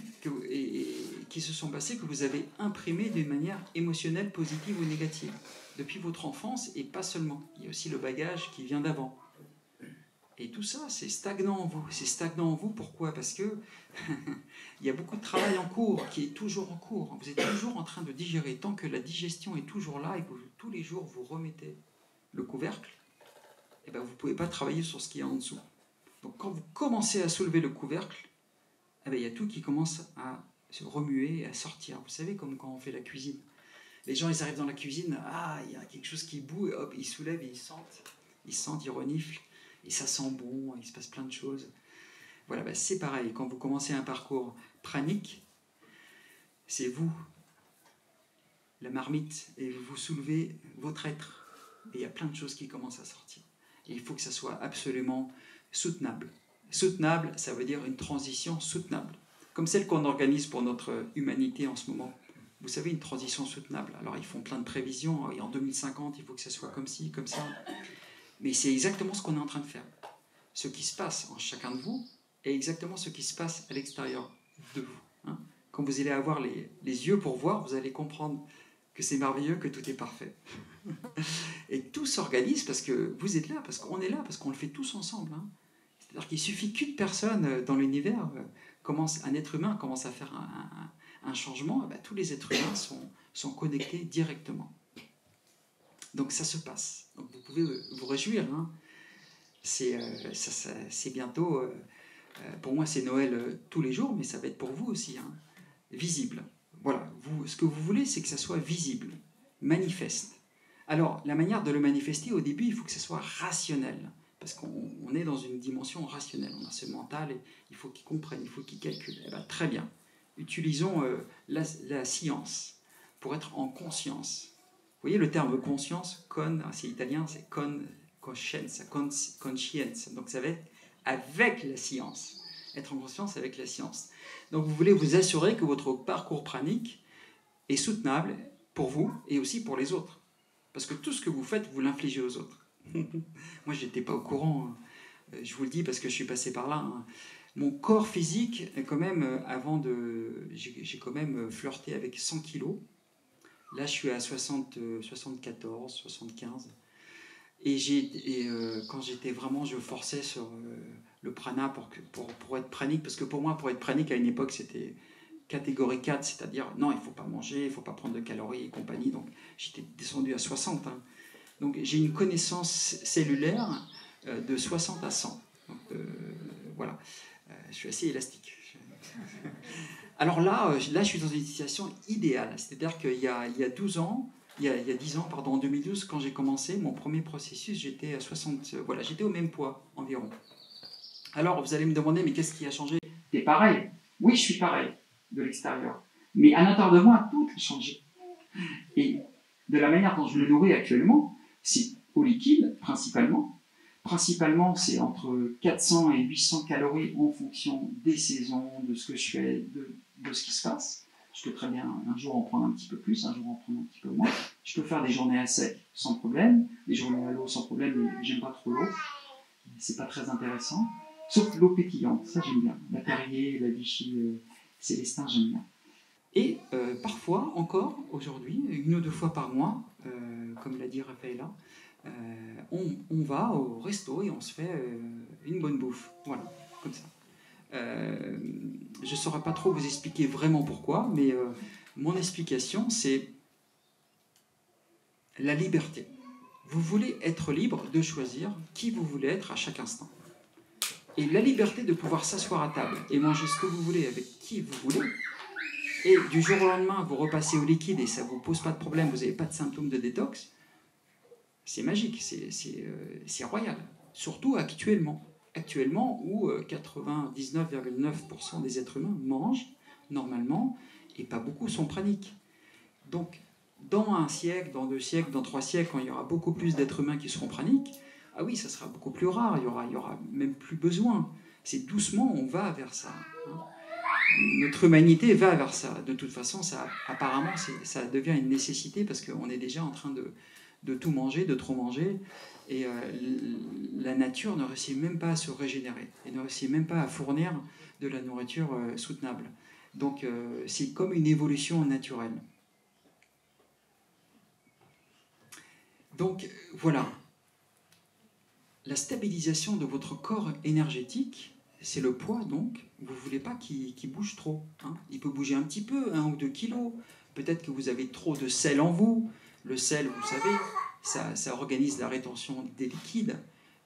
et qui se sont passées, que vous avez imprimées d'une manière émotionnelle, positive ou négative, depuis votre enfance, et pas seulement. Il y a aussi le bagage qui vient d'avant. Et tout ça, c'est stagnant en vous. C'est stagnant en vous, pourquoi? Parce que il y a beaucoup de travail en cours, qui est toujours en cours. Vous êtes toujours en train de digérer. Tant que la digestion est toujours là, et que tous les jours vous remettez le couvercle, eh ben, vous ne pouvez pas travailler sur ce qui est en dessous. Donc quand vous commencez à soulever le couvercle, eh ben, il y a tout qui commence à se remuer et à sortir. Vous savez, comme quand on fait la cuisine. Les gens, ils arrivent dans la cuisine, il y a quelque chose qui boue, et hop, ils soulèvent et ils sentent, ils reniflent, et ça sent bon, il se passe plein de choses. Voilà, ben, c'est pareil, quand vous commencez un parcours pranique, c'est vous, la marmite, et vous soulevez votre être, et il y a plein de choses qui commencent à sortir. Et il faut que ça soit absolument soutenable. Soutenable, ça veut dire une transition soutenable, comme celle qu'on organise pour notre humanité en ce moment. Vous savez, une transition soutenable. Alors, ils font plein de prévisions, et en 2050, il faut que ça soit comme ci, comme ça. Mais c'est exactement ce qu'on est en train de faire. Ce qui se passe en chacun de vous est exactement ce qui se passe à l'extérieur de vous. Hein. Quand vous allez avoir les yeux pour voir, vous allez comprendre que c'est merveilleux, que tout est parfait. Et tout s'organise parce que vous êtes là, parce qu'on est là, parce qu'on le fait tous ensemble. Hein. C'est-à-dire qu'il suffit qu'une personne dans l'univers, un être humain commence à faire un changement, ben, tous les êtres humains sont connectés directement. Donc ça se passe. Donc vous pouvez vous réjouir. Hein. C'est bientôt, pour moi c'est Noël tous les jours, mais ça va être pour vous aussi, hein. Visible. Voilà, ce que vous voulez, c'est que ça soit visible, manifeste. Alors, la manière de le manifester, au début, il faut que ça soit rationnel, parce qu'on est dans une dimension rationnelle. On a ce mental, et il faut qu'il comprenne, il faut qu'il calcule. Eh bien, très bien. Utilisons la science pour être en conscience. Vous voyez le terme conscience, c'est italien, c'est conscience, donc ça va être avec la science. Être en conscience avec la science. Donc vous voulez vous assurer que votre parcours pranique est soutenable pour vous et aussi pour les autres. Parce que tout ce que vous faites, vous l'infligez aux autres. Moi, je n'étais pas au courant. Je vous le dis parce que je suis passé par là. Hein. Mon corps physique, quand même, j'ai quand même flirté avec 100 kilos. Là, je suis à 74, 75. Et quand j'étais vraiment, je forçais sur le prana pour être pranique, parce que pour moi, pour être pranique à une époque, c'était catégorie 4, c'est-à-dire non, il ne faut pas manger, il ne faut pas prendre de calories et compagnie. Donc j'étais descendu à 60. Hein. Donc j'ai une connaissance cellulaire de 60 à 100. Donc voilà, je suis assez élastique. Alors là, je suis dans une situation idéale, c'est-à-dire qu'il y a 10 ans, en 2012, quand j'ai commencé mon premier processus, j'étais à 60, voilà, j'étais au même poids environ. Alors vous allez me demander, mais qu'est-ce qui a changé? C'est pareil. Oui, je suis pareil de l'extérieur. Mais à l'intérieur de moi, tout a changé. Et de la manière dont je le nourris actuellement, c'est au liquide principalement. Principalement, c'est entre 400 et 800 calories en fonction des saisons, de ce que je fais, de ce qui se passe. Je peux très bien un jour en prendre un petit peu plus, un jour en prendre un petit peu moins. Je peux faire des journées à sec sans problème, des journées à l'eau sans problème, mais j'aime pas trop l'eau. C'est pas très intéressant. Sauf l'eau pétillante, ça j'aime bien. La Perrier, la Vichy, Célestin, j'aime bien. Et parfois, encore aujourd'hui, 1 ou 2 fois par mois, comme l'a dit Raphaëlla, on va au resto et on se fait une bonne bouffe. Voilà, comme ça. Je ne saurais pas trop vous expliquer vraiment pourquoi, mais mon explication, c'est la liberté. Vous voulez être libre de choisir qui vous voulez être à chaque instant. Et la liberté de pouvoir s'asseoir à table et manger ce que vous voulez avec qui vous voulez, et du jour au lendemain, vous repassez au liquide et ça ne vous pose pas de problème, vous n'avez pas de symptômes de détox, c'est magique, c'est royal. Surtout actuellement. Actuellement où 99,9% des êtres humains mangent normalement et pas beaucoup sont praniques. Donc, dans 1 siècle, dans 2 siècles, dans 3 siècles, quand il y aura beaucoup plus d'êtres humains qui seront praniques, ah oui, ça sera beaucoup plus rare, il y aura même plus besoin. C'est doucement, on va vers ça. Hein. Notre humanité va vers ça. De toute façon, ça, apparemment, ça devient une nécessité parce qu'on est déjà en train de tout manger, de trop manger. Et la nature ne réussit même pas à se régénérer et ne réussit même pas à fournir de la nourriture soutenable. Donc c'est comme une évolution naturelle. Donc voilà, la stabilisation de votre corps énergétique, c'est le poids donc. Vous ne voulez pas qu'il bouge trop. Hein. Il peut bouger un petit peu, 1 ou 2 kilos. Peut-être que vous avez trop de sel en vous. Le sel, vous savez, ça organise la rétention des liquides.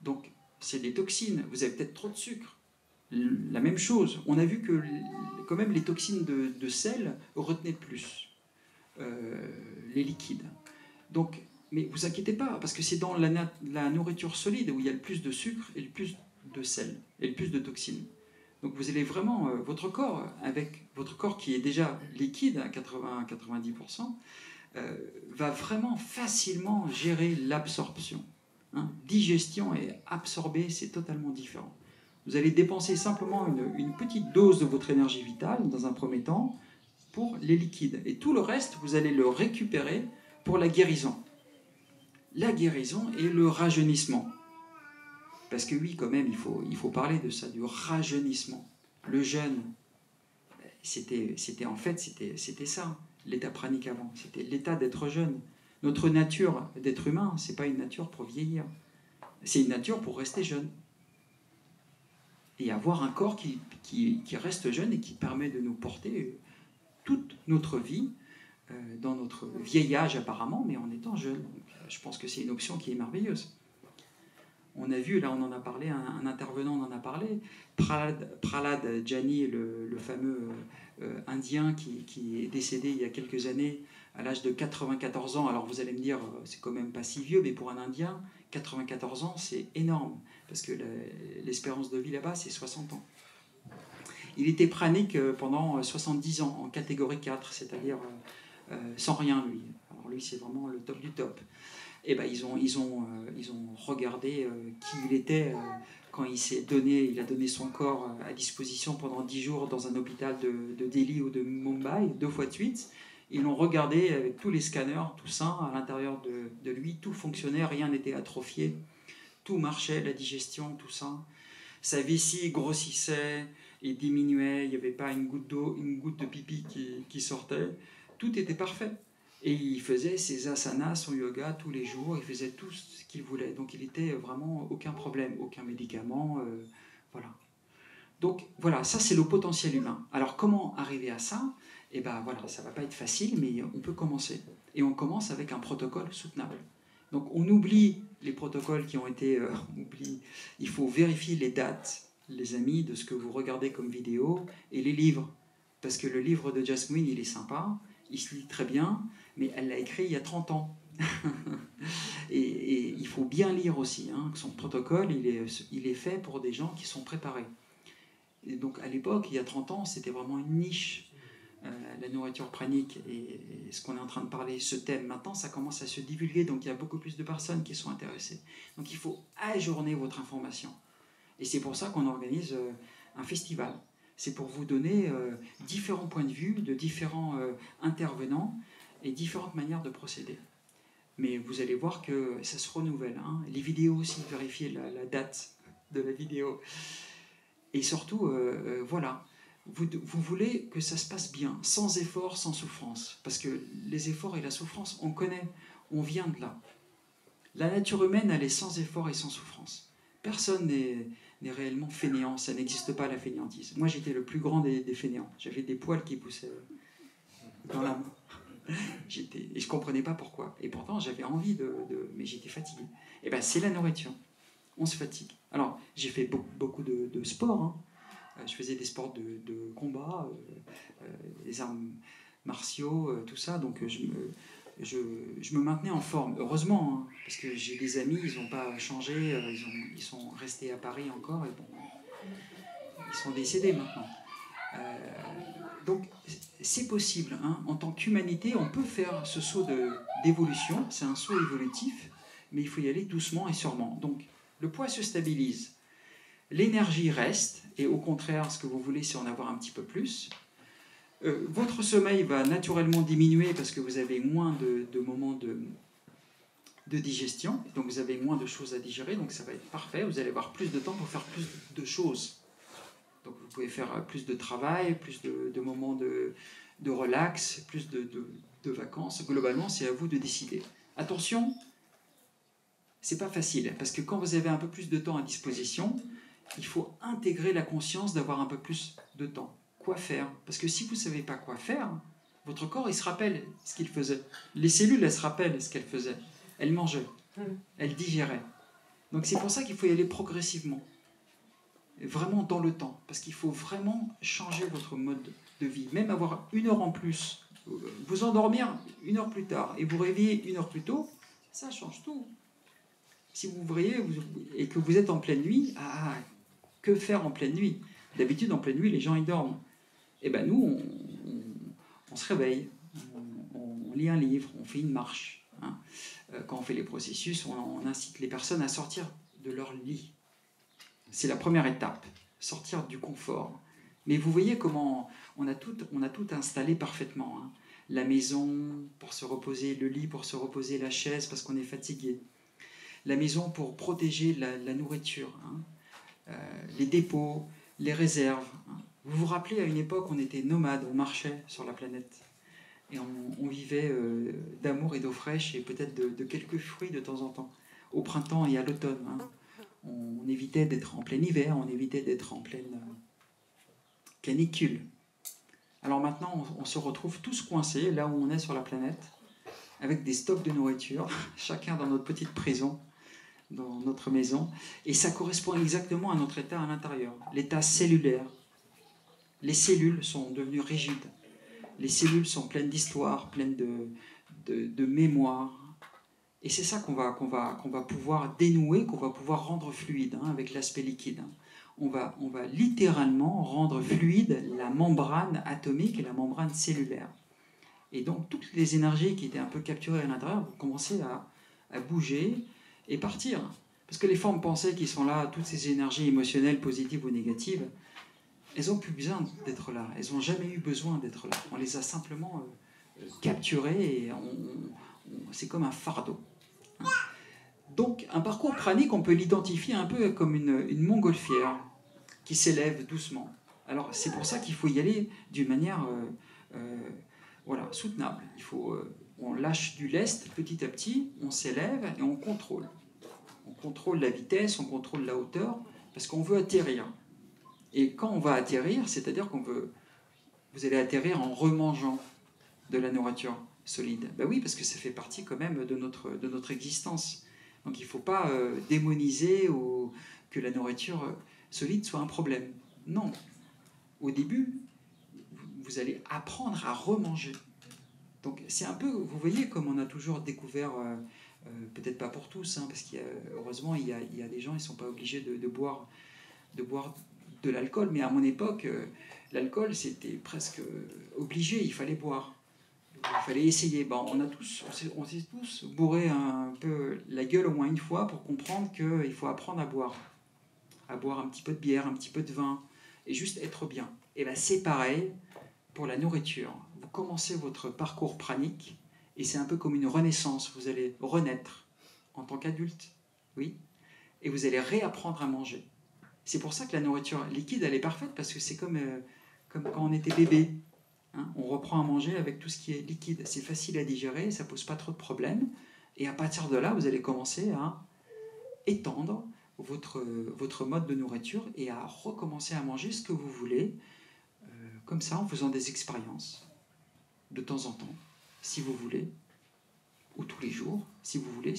Donc, c'est des toxines. Vous avez peut-être trop de sucre. La même chose. On a vu que quand même les toxines de sel retenaient plus les liquides. Donc, mais vous inquiétez pas, parce que c'est dans la nourriture solide où il y a le plus de sucre et le plus de sel et le plus de toxines. Donc vous allez vraiment, votre corps, avec votre corps qui est déjà liquide à 80-90%, va vraiment facilement gérer l'absorption. Hein. Digestion et absorber, c'est totalement différent. Vous allez dépenser simplement une petite dose de votre énergie vitale, dans un premier temps, pour les liquides. Et tout le reste, vous allez le récupérer pour la guérison. La guérison et le rajeunissement. Parce que oui, quand même, il faut parler de ça, du rajeunissement. Le jeûne, c'était ça, l'état pranique avant. C'était l'état d'être jeune. Notre nature d'être humain, c'est pas une nature pour vieillir. C'est une nature pour rester jeune. Et avoir un corps qui reste jeune et qui permet de nous porter toute notre vie, dans notre vieil âge apparemment, mais en étant jeune. Donc, je pense que c'est une option qui est merveilleuse. On a vu, là on en a parlé, un intervenant en a parlé, Prahlad Jani, le fameux Indien qui est décédé il y a quelques années à l'âge de 94 ans. Alors vous allez me dire, c'est quand même pas si vieux, mais pour un Indien, 94 ans c'est énorme, parce que l'espérance de vie là-bas c'est 60 ans. Il était pranique pendant 70 ans, en catégorie 4, c'est-à-dire sans rien lui. Alors lui c'est vraiment le top du top. Et ben, ils ont regardé qui il était quand il a donné son corps à disposition pendant 10 jours dans un hôpital de Delhi ou de Mumbai, 2 fois de suite. Ils l'ont regardé avec tous les scanners, tout ça, à l'intérieur de lui, tout fonctionnait, rien n'était atrophié, tout marchait, la digestion, tout ça. Sa vessie grossissait et diminuait, il n'y avait pas une goutte d'eau, une goutte de pipi qui sortait, tout était parfait. Et il faisait ses asanas, son yoga tous les jours, il faisait tout ce qu'il voulait. Donc il n'était vraiment aucun problème, aucun médicament, voilà. Donc voilà, ça c'est le potentiel humain. Alors comment arriver à ça? Eh bien voilà, ça ne va pas être facile, mais on peut commencer. Et on commence avec un protocole soutenable. Donc on oublie les protocoles qui ont été oubliés. Il faut vérifier les dates, les amis, de ce que vous regardez comme vidéo, et les livres. Parce que le livre de Jasmine, il est sympa, il se lit très bien, mais elle l'a écrit il y a 30 ans. et il faut bien lire aussi, hein, que son protocole, il est fait pour des gens qui sont préparés. Et donc à l'époque, il y a 30 ans, c'était vraiment une niche. la nourriture pranique et ce qu'on est en train de parler, ce thème, maintenant, ça commence à se divulguer, donc il y a beaucoup plus de personnes qui sont intéressées. Donc il faut ajourner votre information. Et c'est pour ça qu'on organise un festival. C'est pour vous donner différents points de vue de différents intervenants et différentes manières de procéder. Mais vous allez voir que ça se renouvelle. Hein. Les vidéos aussi, vérifiez la date de la vidéo. Et surtout, voilà, vous voulez que ça se passe bien, sans effort, sans souffrance. Parce que les efforts et la souffrance, on connaît, on vient de là. La nature humaine, elle est sans effort et sans souffrance. Personne n'est réellement fainéant, ça n'existe pas la fainéantise. Moi, j'étais le plus grand des fainéants. J'avais des poils qui poussaient dans la main. Et je ne comprenais pas pourquoi. Et pourtant, j'avais envie mais j'étais fatigué. Et bien, c'est la nourriture. On se fatigue. Alors, j'ai fait beaucoup de sport. Hein. Je faisais des sports de combat, des arts martiaux, tout ça. Donc, je me maintenais en forme. Heureusement, hein, parce que j'ai des amis, ils n'ont pas changé. Ils sont restés à Paris encore. Et bon, ils sont décédés maintenant. Donc, c'est possible. Hein. En tant qu'humanité, on peut faire ce saut d'évolution. C'est un saut évolutif, mais il faut y aller doucement et sûrement. Donc, le poids se stabilise. L'énergie reste, et au contraire, ce que vous voulez, c'est en avoir un petit peu plus. Votre sommeil va naturellement diminuer parce que vous avez moins de moments de digestion, donc vous avez moins de choses à digérer, donc ça va être parfait. Vous allez avoir plus de temps pour faire plus de choses. Donc vous pouvez faire plus de travail, plus de moments de relax, plus de vacances. Globalement, c'est à vous de décider. Attention, c'est pas facile, parce que quand vous avez un peu plus de temps à disposition, il faut intégrer la conscience d'avoir un peu plus de temps. Quoi faire? Parce que si vous ne savez pas quoi faire, votre corps, il se rappelle ce qu'il faisait. Les cellules, elles se rappellent ce qu'elles faisaient. Elles mangeaient, elles digéraient. Donc c'est pour ça qu'il faut y aller progressivement. Vraiment dans le temps, parce qu'il faut vraiment changer votre mode de vie. Même avoir 1 heure en plus, vous endormir 1 heure plus tard et vous réveiller 1 heure plus tôt, ça change tout. Si vous voyez et que vous êtes en pleine nuit, que faire en pleine nuit? D'habitude, en pleine nuit, les gens ils dorment. Et bien nous, on se réveille, on lit un livre, on fait une marche. Hein. Quand on fait les processus, on incite les personnes à sortir de leur lit. C'est la première étape, sortir du confort. Mais vous voyez comment on a tout installé parfaitement. Hein. La maison pour se reposer, le lit pour se reposer, la chaise parce qu'on est fatigué. La maison pour protéger la nourriture, hein. Les dépôts, les réserves. Hein. Vous vous rappelez, à une époque, on était nomades, on marchait sur la planète. Et on vivait d'amour et d'eau fraîche et peut-être de quelques fruits de temps en temps, au printemps et à l'automne. Hein. On évitait d'être en plein hiver, on évitait d'être en pleine canicule. Alors maintenant, on se retrouve tous coincés, là où on est sur la planète, avec des stocks de nourriture, chacun dans notre petite prison, dans notre maison, et ça correspond exactement à notre état à l'intérieur, l'état cellulaire. Les cellules sont devenues rigides, les cellules sont pleines d'histoire, pleines de mémoire, et c'est ça qu'on va pouvoir dénouer, qu'on va pouvoir rendre fluide, hein, avec l'aspect liquide. On va littéralement rendre fluide la membrane atomique et la membrane cellulaire. Et donc toutes les énergies qui étaient un peu capturées à l'intérieur vont commencer à bouger et partir. Parce que les formes pensées qui sont là, toutes ces énergies émotionnelles, positives ou négatives, elles n'ont plus besoin d'être là. Elles n'ont jamais eu besoin d'être là. On les a simplement capturées et c'est comme un fardeau. Donc un parcours pranique, on peut l'identifier un peu comme une montgolfière qui s'élève doucement. Alors c'est pour ça qu'il faut y aller d'une manière soutenable. On lâche du lest petit à petit, on s'élève et on contrôle. On contrôle la vitesse, on contrôle la hauteur, parce qu'on veut atterrir. Et quand on va atterrir, c'est-à-dire vous allez atterrir en remangeant de la nourriture solide. Ben oui, parce que ça fait partie quand même de notre existence. Donc il ne faut pas démoniser ou que la nourriture solide soit un problème. Non. Au début, vous allez apprendre à remanger. Donc c'est un peu, vous voyez, comme on a toujours découvert, peut-être pas pour tous, hein, parce heureusement il y a des gens, ils ne sont pas obligés de boire de l'alcool, mais à mon époque, L'alcool, c'était presque obligé, il fallait boire. Il fallait essayer. Bon, on s'est tous bourré un peu la gueule au moins une fois pour comprendre qu'il faut apprendre à boire. À boire un petit peu de bière, un petit peu de vin, et juste être bien. Et bien c'est pareil pour la nourriture. Vous commencez votre parcours pranique, et c'est un peu comme une renaissance. Vous allez renaître en tant qu'adulte, oui, et vous allez réapprendre à manger. C'est pour ça que la nourriture liquide, elle est parfaite, parce que c'est comme quand on était bébé. Hein, on reprend à manger avec tout ce qui est liquide. C'est facile à digérer, ça ne pose pas trop de problèmes. Et à partir de là, vous allez commencer à étendre votre mode de nourriture et à recommencer à manger ce que vous voulez, comme ça, en faisant des expériences, de temps en temps, si vous voulez, ou tous les jours, si vous voulez.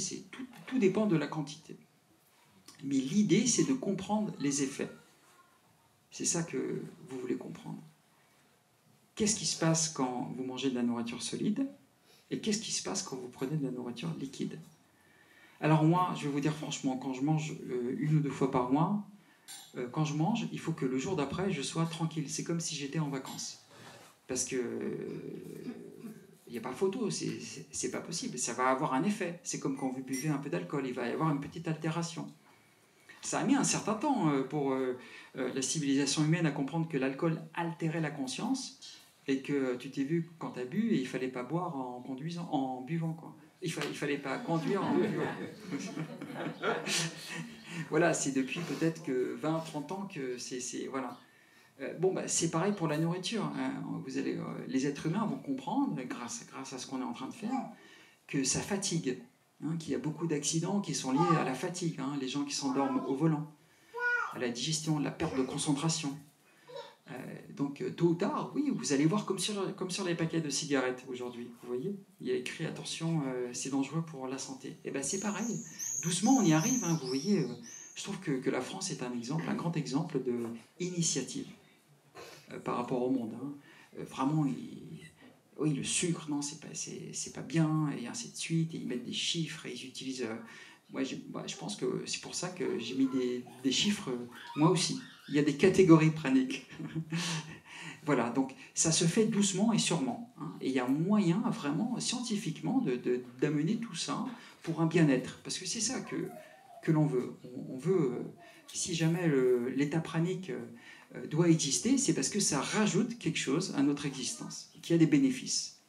Tout dépend de la quantité. Mais l'idée, c'est de comprendre les effets. C'est ça que vous voulez comprendre. Qu'est-ce qui se passe quand vous mangez de la nourriture solide et qu'est-ce qui se passe quand vous prenez de la nourriture liquide? Alors moi, je vais vous dire franchement, quand je mange 1 ou 2 fois par mois, quand je mange, il faut que le jour d'après, je sois tranquille. C'est comme si j'étais en vacances. Parce que il n'y a pas photo, c'est pas possible. Ça va avoir un effet. C'est comme quand vous buvez un peu d'alcool, il va y avoir une petite altération. Ça a mis un certain temps pour la civilisation humaine à comprendre que l'alcool altérait la conscience et que tu t'es vu quand tu as bu et il ne fallait pas boire en conduisant, en buvant, quoi. Il fallait pas conduire en buvant. Voilà, c'est depuis peut-être que 20-30 ans que c'est voilà. Bon, bah, c'est pareil pour la nourriture. Hein. Les êtres humains vont comprendre, grâce à ce qu'on est en train de faire, que ça fatigue. Hein, qu'il y a beaucoup d'accidents qui sont liés à la fatigue. Hein, les gens qui s'endorment au volant, à la digestion, la perte de concentration. Donc, tôt ou tard, oui, vous allez voir comme sur les paquets de cigarettes aujourd'hui. Vous voyez, il y a écrit attention, c'est dangereux pour la santé. Et bien, c'est pareil. Doucement, on y arrive. Hein, vous voyez, je trouve que la France est un grand exemple d'initiative par rapport au monde. Hein. Vraiment, oui, le sucre, non, c'est pas bien, et ainsi de suite. Et ils mettent des chiffres et ils utilisent. Moi, je pense que c'est pour ça que j'ai mis des chiffres, moi aussi. Il y a des catégories praniques. Voilà, donc ça se fait doucement et sûrement. Hein, et il y a moyen, vraiment, scientifiquement, d'amener tout ça pour un bien-être. Parce que c'est ça que l'on veut. On veut, si jamais l'état pranique doit exister, c'est parce que ça rajoute quelque chose à notre existence, qui a des bénéfices.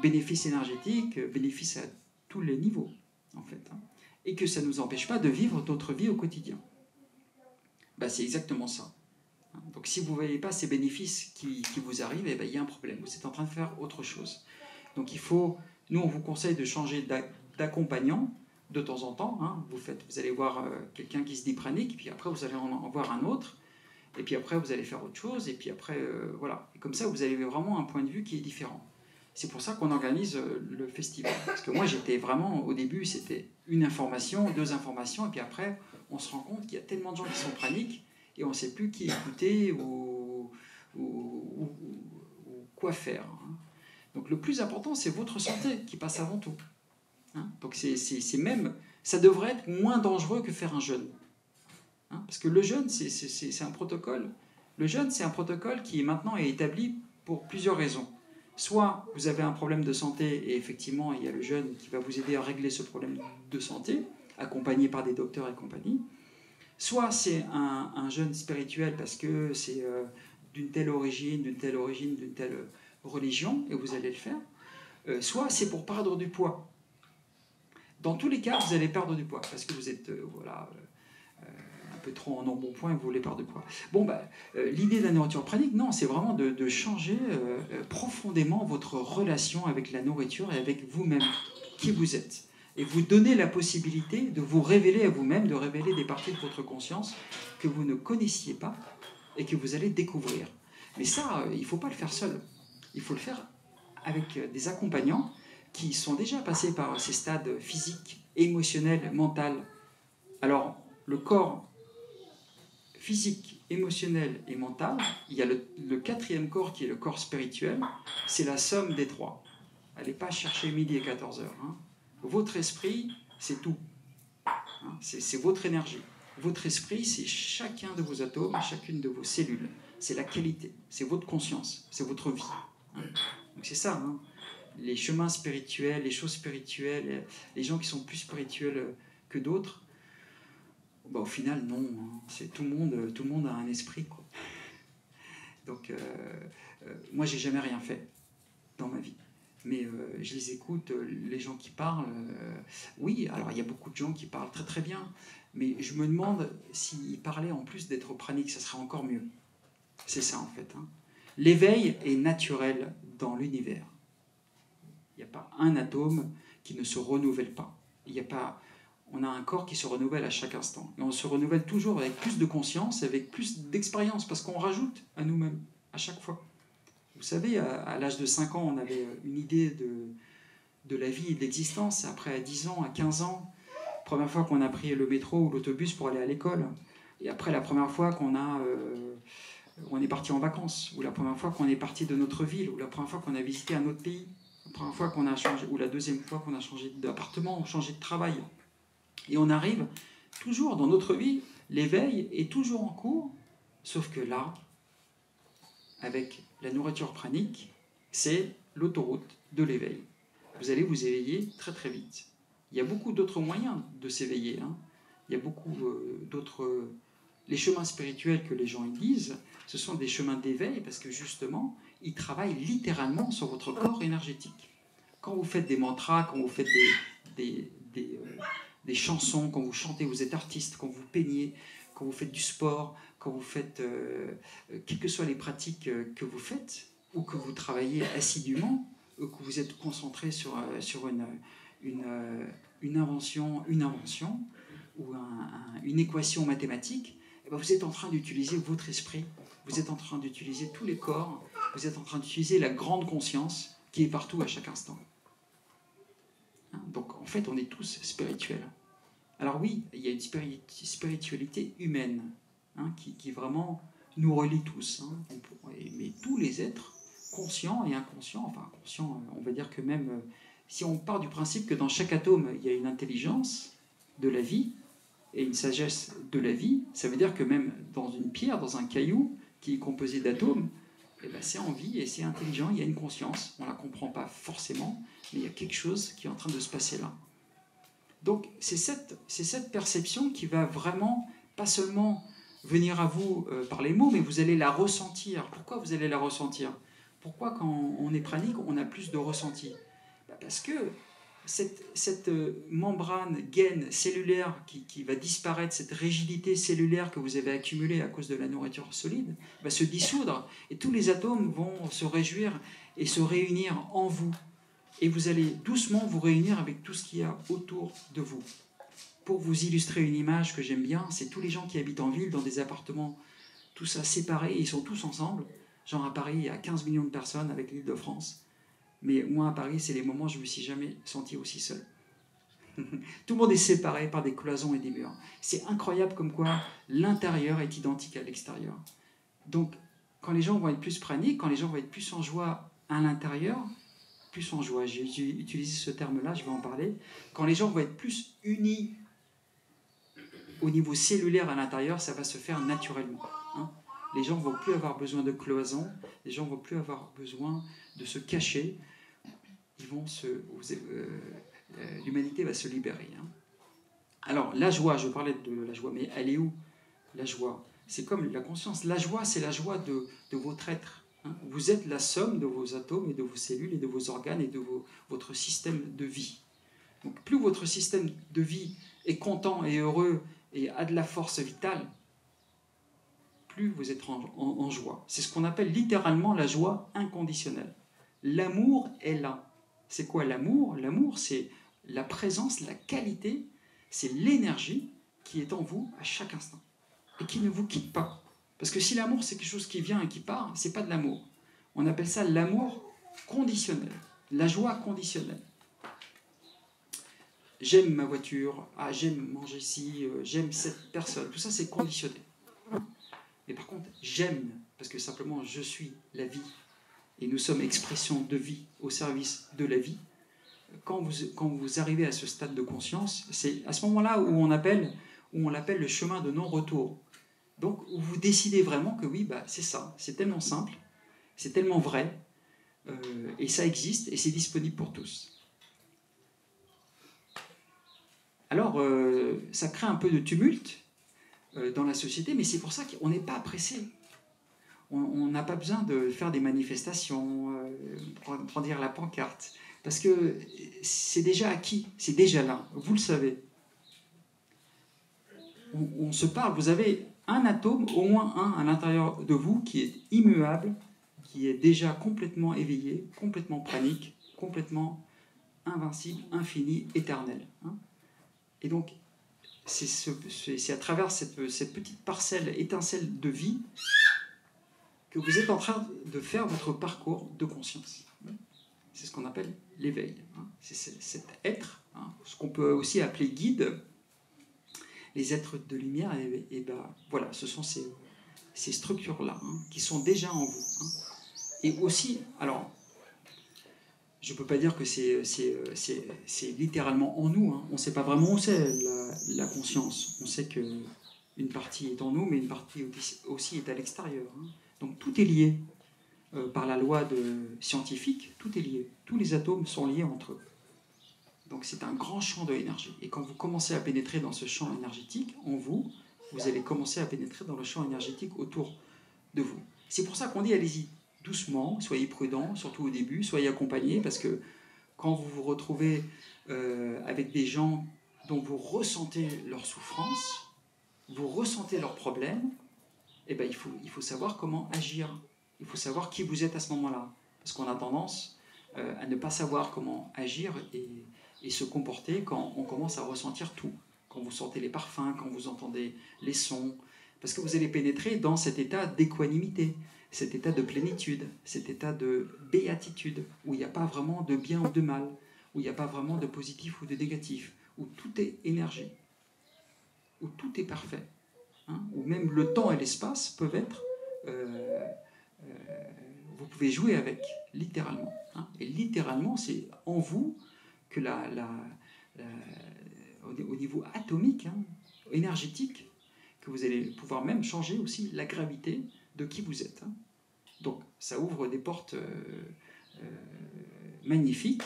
Bénéfices énergétiques, bénéfices à tous les niveaux, en fait. Hein, et que ça ne nous empêche pas de vivre notre vie au quotidien. Ben, c'est exactement ça. Donc si vous ne voyez pas ces bénéfices qui vous arrivent, eh ben, il y a un problème. Vous êtes en train de faire autre chose. Donc nous on vous conseille de changer d'accompagnant de temps en temps. Hein. Vous allez voir quelqu'un qui se dit pranique, puis après vous allez en voir un autre, et puis après vous allez faire autre chose, et puis après voilà. Et comme ça vous avez vraiment un point de vue qui est différent. C'est pour ça qu'on organise le festival. Parce que moi j'étais vraiment, au début c'était une information, 2 informations, et puis après on se rend compte qu'il y a tellement de gens qui sont praniques, et on ne sait plus qui écouter ou quoi faire. Hein. Donc le plus important, c'est votre santé qui passe avant tout. Hein. Donc ça devrait être moins dangereux que faire un jeûne. Hein. Parce que le jeûne, c'est un protocole. Le jeûne, c'est un protocole qui maintenant est établi pour plusieurs raisons. Soit vous avez un problème de santé et effectivement il y a le jeûne qui va vous aider à régler ce problème de santé, accompagné par des docteurs et compagnie. Soit c'est un jeûne spirituel parce que c'est d'une telle origine, d'une telle religion, et vous allez le faire. Soit c'est pour perdre du poids. Dans tous les cas, vous allez perdre du poids parce que vous êtes un peu trop en embonpoint et vous voulez perdre du poids. Bon, l'idée de la nourriture pranique, non, c'est vraiment de changer profondément votre relation avec la nourriture et avec vous-même, qui vous êtes. Et vous donner la possibilité de vous révéler à vous-même, de révéler des parties de votre conscience que vous ne connaissiez pas et que vous allez découvrir. Mais ça, il ne faut pas le faire seul. Il faut le faire avec des accompagnants qui sont déjà passés par ces stades physiques, émotionnels, mentaux. Alors, le corps physique, émotionnel et mental, il y a le 4e corps qui est le corps spirituel, c'est la somme des 3. Allez pas chercher midi et 14h. Hein. Votre esprit, c'est tout. Hein, c'est votre énergie. Votre esprit, c'est chacun de vos atomes, chacune de vos cellules. c'est la qualité, c'est votre conscience, c'est votre vie. Hein. Donc c'est ça, hein. Les chemins spirituels, les choses spirituelles, les gens qui sont plus spirituels que d'autres, bah, au final, non. Hein. C'est tout le monde a un esprit, quoi. Donc, moi, j'ai jamais rien fait dans ma vie. Mais je les écoute, les gens qui parlent. Oui, alors il y a beaucoup de gens qui parlent très très bien. Mais je me demande s'ils parlaient en plus d'être praniques, ça serait encore mieux. C'est ça, en fait. Hein. L'éveil est naturel dans l'univers. Il n'y a pas un atome qui ne se renouvelle pas. Il n'y a pas... On a un corps qui se renouvelle à chaque instant. Et on se renouvelle toujours avec plus de conscience, avec plus d'expérience, parce qu'on rajoute à nous-mêmes, à chaque fois. Vous savez, à l'âge de 5 ans, on avait une idée de la vie et de l'existence. Après, à 10 ans, à 15 ans, première fois qu'on a pris le métro ou l'autobus pour aller à l'école. Et après, la première fois on est parti en vacances, ou la première fois qu'on est parti de notre ville, ou la première fois qu'on a visité un autre pays, la première fois qu'on a changé, ou la deuxième fois qu'on a changé d'appartement, changé de travail. Et on arrive toujours dans notre vie, l'éveil est toujours en cours, sauf que là, avec la nourriture pranique, c'est l'autoroute de l'éveil. Vous allez vous éveiller très très vite. Il y a beaucoup d'autres moyens de s'éveiller. Hein. Il y a beaucoup d'autres... Les chemins spirituels que les gens disent, ce sont des chemins d'éveil parce que justement, ils travaillent littéralement sur votre corps énergétique. Quand vous faites des mantras, quand vous faites des chansons, quand vous chantez, vous êtes artiste, quand vous peignez, quand vous faites du sport, quand vous faites, quelles que soient les pratiques que vous faites, ou que vous travaillez assidûment, ou que vous êtes concentré sur une invention ou une équation mathématique, et bien vous êtes en train d'utiliser votre esprit, vous êtes en train d'utiliser tous les corps, vous êtes en train d'utiliser la grande conscience qui est partout à chaque instant. Hein, donc en fait, on est tous spirituels. Alors oui, il y a une spiritualité humaine hein, qui vraiment nous relie tous. Hein. Mais tous les êtres, conscients et inconscients, enfin conscients, on va dire que même si on part du principe que dans chaque atome, il y a une intelligence de la vie et une sagesse de la vie, ça veut dire que même dans une pierre, dans un caillou qui est composé d'atomes, eh ben c'est en vie et c'est intelligent, il y a une conscience, on ne la comprend pas forcément, mais il y a quelque chose qui est en train de se passer là. Donc c'est cette perception qui va vraiment, pas seulement venir à vous par les mots, mais vous allez la ressentir. Pourquoi vous allez la ressentir? Pourquoi quand on est pranique, on a plus de ressenti? Parce que cette membrane gaine cellulaire qui va disparaître, cette rigidité cellulaire que vous avez accumulée à cause de la nourriture solide, va se dissoudre et tous les atomes vont se réjouir et se réunir en vous. Et vous allez doucement vous réunir avec tout ce qu'il y a autour de vous. Pour vous illustrer une image que j'aime bien, c'est tous les gens qui habitent en ville, dans des appartements, tout ça séparés, ils sont tous ensemble. Genre à Paris, il y a 15 millions de personnes avec l'Île-de-France. Mais moi, à Paris, c'est les moments où je ne me suis jamais senti aussi seul. Tout le monde est séparé par des cloisons et des murs. C'est incroyable comme quoi l'intérieur est identique à l'extérieur. Donc, quand les gens vont être plus praniques, quand les gens vont être plus en joie à l'intérieur, plus en joie, j'ai utilisé ce terme-là, je vais en parler, quand les gens vont être plus unis au niveau cellulaire à l'intérieur, ça va se faire naturellement. Hein. Les gens ne vont plus avoir besoin de cloisons, les gens ne vont plus avoir besoin de se cacher, l'humanité va se libérer. Hein. Alors, la joie, je parlais de la joie, mais elle est où, la joie? C'est comme la conscience. La joie, c'est la joie de votre être. Hein. Vous êtes la somme de vos atomes et de vos cellules et de vos organes et de votre système de vie. Donc, plus votre système de vie est content et heureux et a de la force vitale, plus vous êtes en joie. C'est ce qu'on appelle littéralement la joie inconditionnelle. L'amour est là. C'est quoi l'amour? L'amour, c'est la présence, la qualité, c'est l'énergie qui est en vous à chaque instant et qui ne vous quitte pas. Parce que si l'amour, c'est quelque chose qui vient et qui part, c'est pas de l'amour. On appelle ça l'amour conditionnel, la joie conditionnelle. J'aime ma voiture, j'aime manger ci, j'aime cette personne, tout ça c'est conditionné. Mais par contre, j'aime, parce que simplement je suis la vie, et nous sommes expression de vie au service de la vie. Quand vous arrivez à ce stade de conscience, c'est à ce moment-là où on l'appelle le chemin de non-retour. Donc vous décidez vraiment que oui, bah, c'est ça, c'est tellement simple, c'est tellement vrai, et ça existe, et c'est disponible pour tous. Alors, ça crée un peu de tumulte dans la société, mais c'est pour ça qu'on n'est pas pressé. On n'a pas besoin de faire des manifestations, pour dire la pancarte, parce que c'est déjà acquis, c'est déjà là, vous le savez. On se parle, vous avez un atome, au moins un à l'intérieur de vous, qui est immuable, qui est déjà complètement éveillé, complètement pranique, complètement invincible, infini, éternel. Hein. Et donc, c'est à travers cette petite parcelle, étincelle de vie, que vous êtes en train de faire votre parcours de conscience. C'est ce qu'on appelle l'éveil. Hein. C'est cet être, hein, ce qu'on peut aussi appeler guide, les êtres de lumière, et ben, voilà, ce sont ces structures-là, hein, qui sont déjà en vous. Hein. Et aussi, alors, je ne peux pas dire que c'est littéralement en nous. Hein. On ne sait pas vraiment où c'est la conscience. On sait qu'une partie est en nous, mais une partie aussi est à l'extérieur. Hein. Donc tout est lié. Par la loi scientifique, tout est lié. Tous les atomes sont liés entre eux. Donc c'est un grand champ de l'énergie. Et quand vous commencez à pénétrer dans ce champ énergétique, en vous, vous allez commencer à pénétrer dans le champ énergétique autour de vous. C'est pour ça qu'on dit allez-y doucement, soyez prudents, surtout au début, soyez accompagnés, parce que quand vous vous retrouvez avec des gens dont vous ressentez leur souffrance, vous ressentez leurs problèmes, eh ben, il faut savoir comment agir. Il faut savoir qui vous êtes à ce moment-là. Parce qu'on a tendance à ne pas savoir comment agir et se comporter quand on commence à ressentir tout. Quand vous sentez les parfums, quand vous entendez les sons. Parce que vous allez pénétrer dans cet état d'équanimité, cet état de plénitude, cet état de béatitude, où il n'y a pas vraiment de bien ou de mal, où il n'y a pas vraiment de positif ou de négatif, où tout est énergie, où tout est parfait. Hein, où même le temps et l'espace peuvent être... vous pouvez jouer avec, littéralement. Hein, et littéralement, c'est en vous que au niveau atomique, hein, énergétique, que vous allez pouvoir même changer aussi la gravité de qui vous êtes. Hein. Donc, ça ouvre des portes magnifiques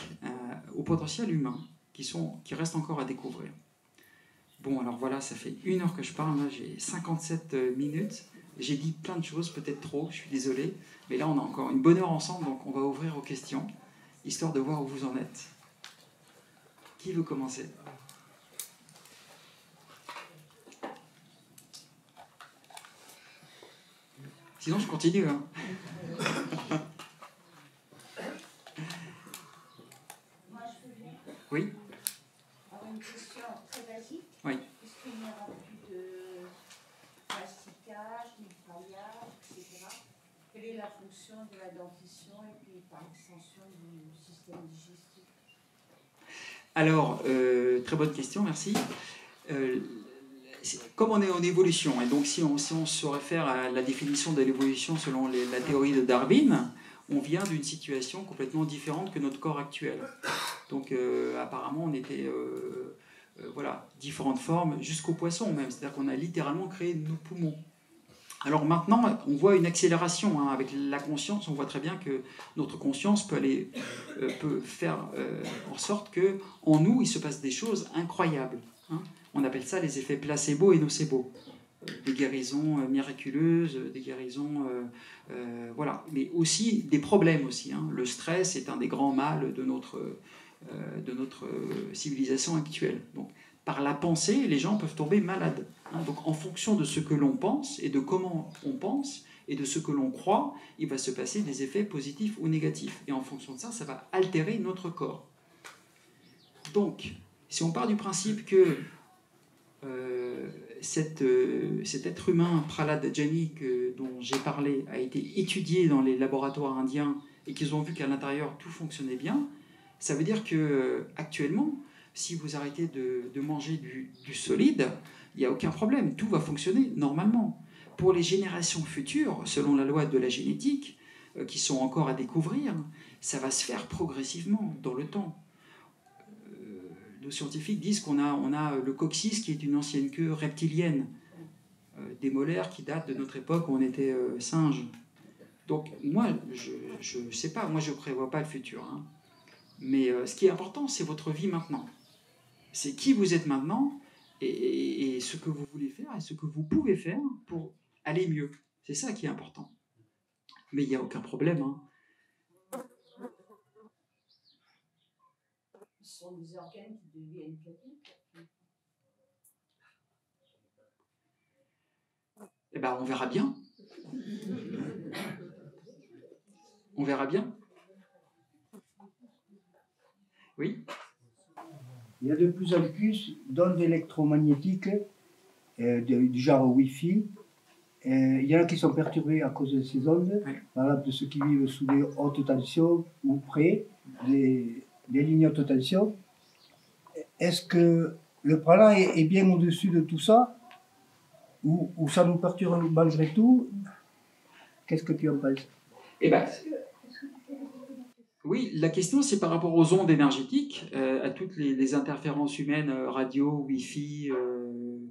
au potentiel humain qui restent encore à découvrir. Bon, alors voilà, ça fait 1 heure que je parle, là j'ai 57 minutes. J'ai dit plein de choses, peut-être trop, je suis désolé. Mais là, on a encore une bonne heure ensemble, donc on va ouvrir aux questions, histoire de voir où vous en êtes. Qui veut commencer ? Sinon, je continue. Hein.
Moi, je peux bien.
Oui ?
Alors, une question très basique.
Oui.
Est-ce qu'il n'y aura plus de plasticage, nettoyage, etc. Quelle est la fonction de la dentition et puis par extension du système digestif?
Alors, très bonne question, merci. Comme on est en évolution, et donc si on se réfère à la définition de l'évolution selon la théorie de Darwin, on vient d'une situation complètement différente que notre corps actuel. Donc apparemment on était voilà, différentes formes jusqu'au poisson même, c'est-à-dire qu'on a littéralement créé nos poumons. Alors maintenant, on voit une accélération hein, avec la conscience. On voit très bien que notre conscience peut faire en sorte que en nous, il se passe des choses incroyables. Hein. On appelle ça les effets placebo et nocebo. Des guérisons miraculeuses, des guérisons, voilà. Mais aussi des problèmes aussi. Hein. Le stress est un des grands mâles de notre civilisation actuelle. Donc, par la pensée, les gens peuvent tomber malades. Hein. Donc, en fonction de ce que l'on pense et de comment on pense et de ce que l'on croit, il va se passer des effets positifs ou négatifs. Et en fonction de ça, ça va altérer notre corps. Donc, si on part du principe que cet être humain, Prahlad Jani, dont j'ai parlé, a été étudié dans les laboratoires indiens et qu'ils ont vu qu'à l'intérieur tout fonctionnait bien, ça veut dire qu'actuellement, si vous arrêtez de manger du solide, il n'y a aucun problème, tout va fonctionner normalement. Pour les générations futures, selon la loi de la génétique, qui sont encore à découvrir, ça va se faire progressivement dans le temps. Nos scientifiques disent qu'on a le coccyx qui est une ancienne queue reptilienne. des molaires qui datent de notre époque où on était singes. Donc moi, je ne sais pas, moi je ne prévois pas le futur. Hein. Mais ce qui est important, c'est votre vie maintenant. C'est qui vous êtes maintenant et ce que vous voulez faire et ce que vous pouvez faire pour aller mieux. C'est ça qui est important. Mais il n'y a aucun problème. Hein.
Ce sont des organes qui deviennent caduques.
Eh bien, on verra bien. On verra bien. Oui.
Il y a de plus en plus d'ondes électromagnétiques du genre Wi-Fi. Il y en a qui sont perturbés à cause de ces ondes,
oui.
Par exemple de ceux qui vivent sous des hautes tensions ou près des lignes haute tension. Est-ce que le prana est bien au-dessus de tout ça ou ça nous perturbe malgré tout? Qu'est-ce que tu en penses?
Eh ben, oui, la question c'est par rapport aux ondes énergétiques, à toutes les interférences humaines, radio, Wi-Fi,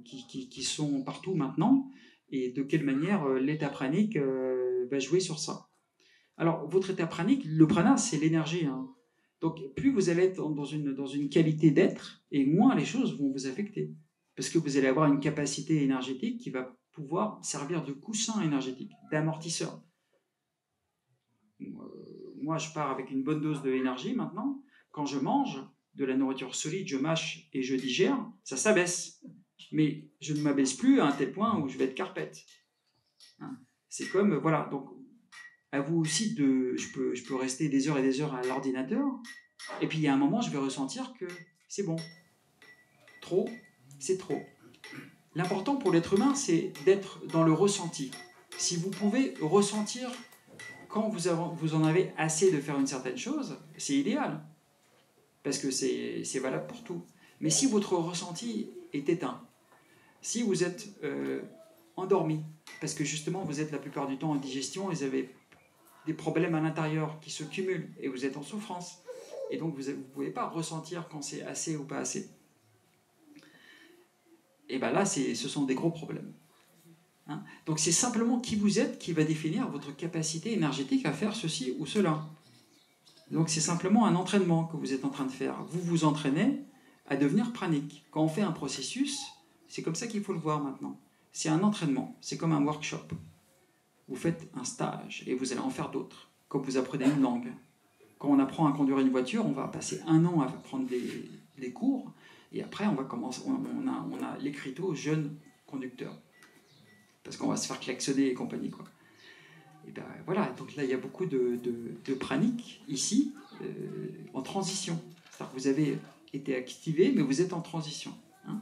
qui sont partout maintenant, et de quelle manière l'état pranique va jouer sur ça. Alors, votre état pranique, le prana, c'est l'énergie. Hein. Donc, plus vous allez être dans une qualité d'être, et moins les choses vont vous affecter. Parce que vous allez avoir une capacité énergétique qui va pouvoir servir de coussin énergétique, d'amortisseur. Moi, je pars avec une bonne dose d'énergie maintenant. Quand je mange de la nourriture solide, je mâche et je digère, ça s'abaisse. Mais je ne m'abaisse plus à un tel point où je vais être carpette. Hein. C'est comme, voilà, donc à vous aussi, je peux rester des heures et des heures à l'ordinateur, et puis il y a un moment, je vais ressentir que c'est bon. Trop, c'est trop. L'important pour l'être humain, c'est d'être dans le ressenti. Si vous pouvez ressentir quand vous en avez assez de faire une certaine chose, c'est idéal, parce que c'est valable pour tout. Mais si votre ressenti est éteint, si vous êtes endormi, parce que justement vous êtes la plupart du temps en digestion, et vous avez des problèmes à l'intérieur qui se cumulent, et vous êtes en souffrance, et donc vous ne pouvez pas ressentir quand c'est assez ou pas assez. Et bien là, ce sont des gros problèmes. Hein? Donc c'est simplement qui vous êtes qui va définir votre capacité énergétique à faire ceci ou cela. Donc c'est simplement un entraînement que vous êtes en train de faire. Vous vous entraînez à devenir pranique. Quand on fait un processus, c'est comme ça qu'il faut le voir maintenant. C'est un entraînement, c'est comme un workshop. Vous faites un stage et vous allez en faire d'autres. Comme vous apprenez une langue. Quand on apprend à conduire une voiture, on va passer 1 an à prendre des cours, et après on va commencer, on a l'écriteau jeune conducteur. Parce qu'on va se faire klaxonner et compagnie, quoi. Et ben voilà, donc là il y a beaucoup de praniques ici, en transition. C'est-à-dire que vous avez été activé, mais vous êtes en transition. Hein.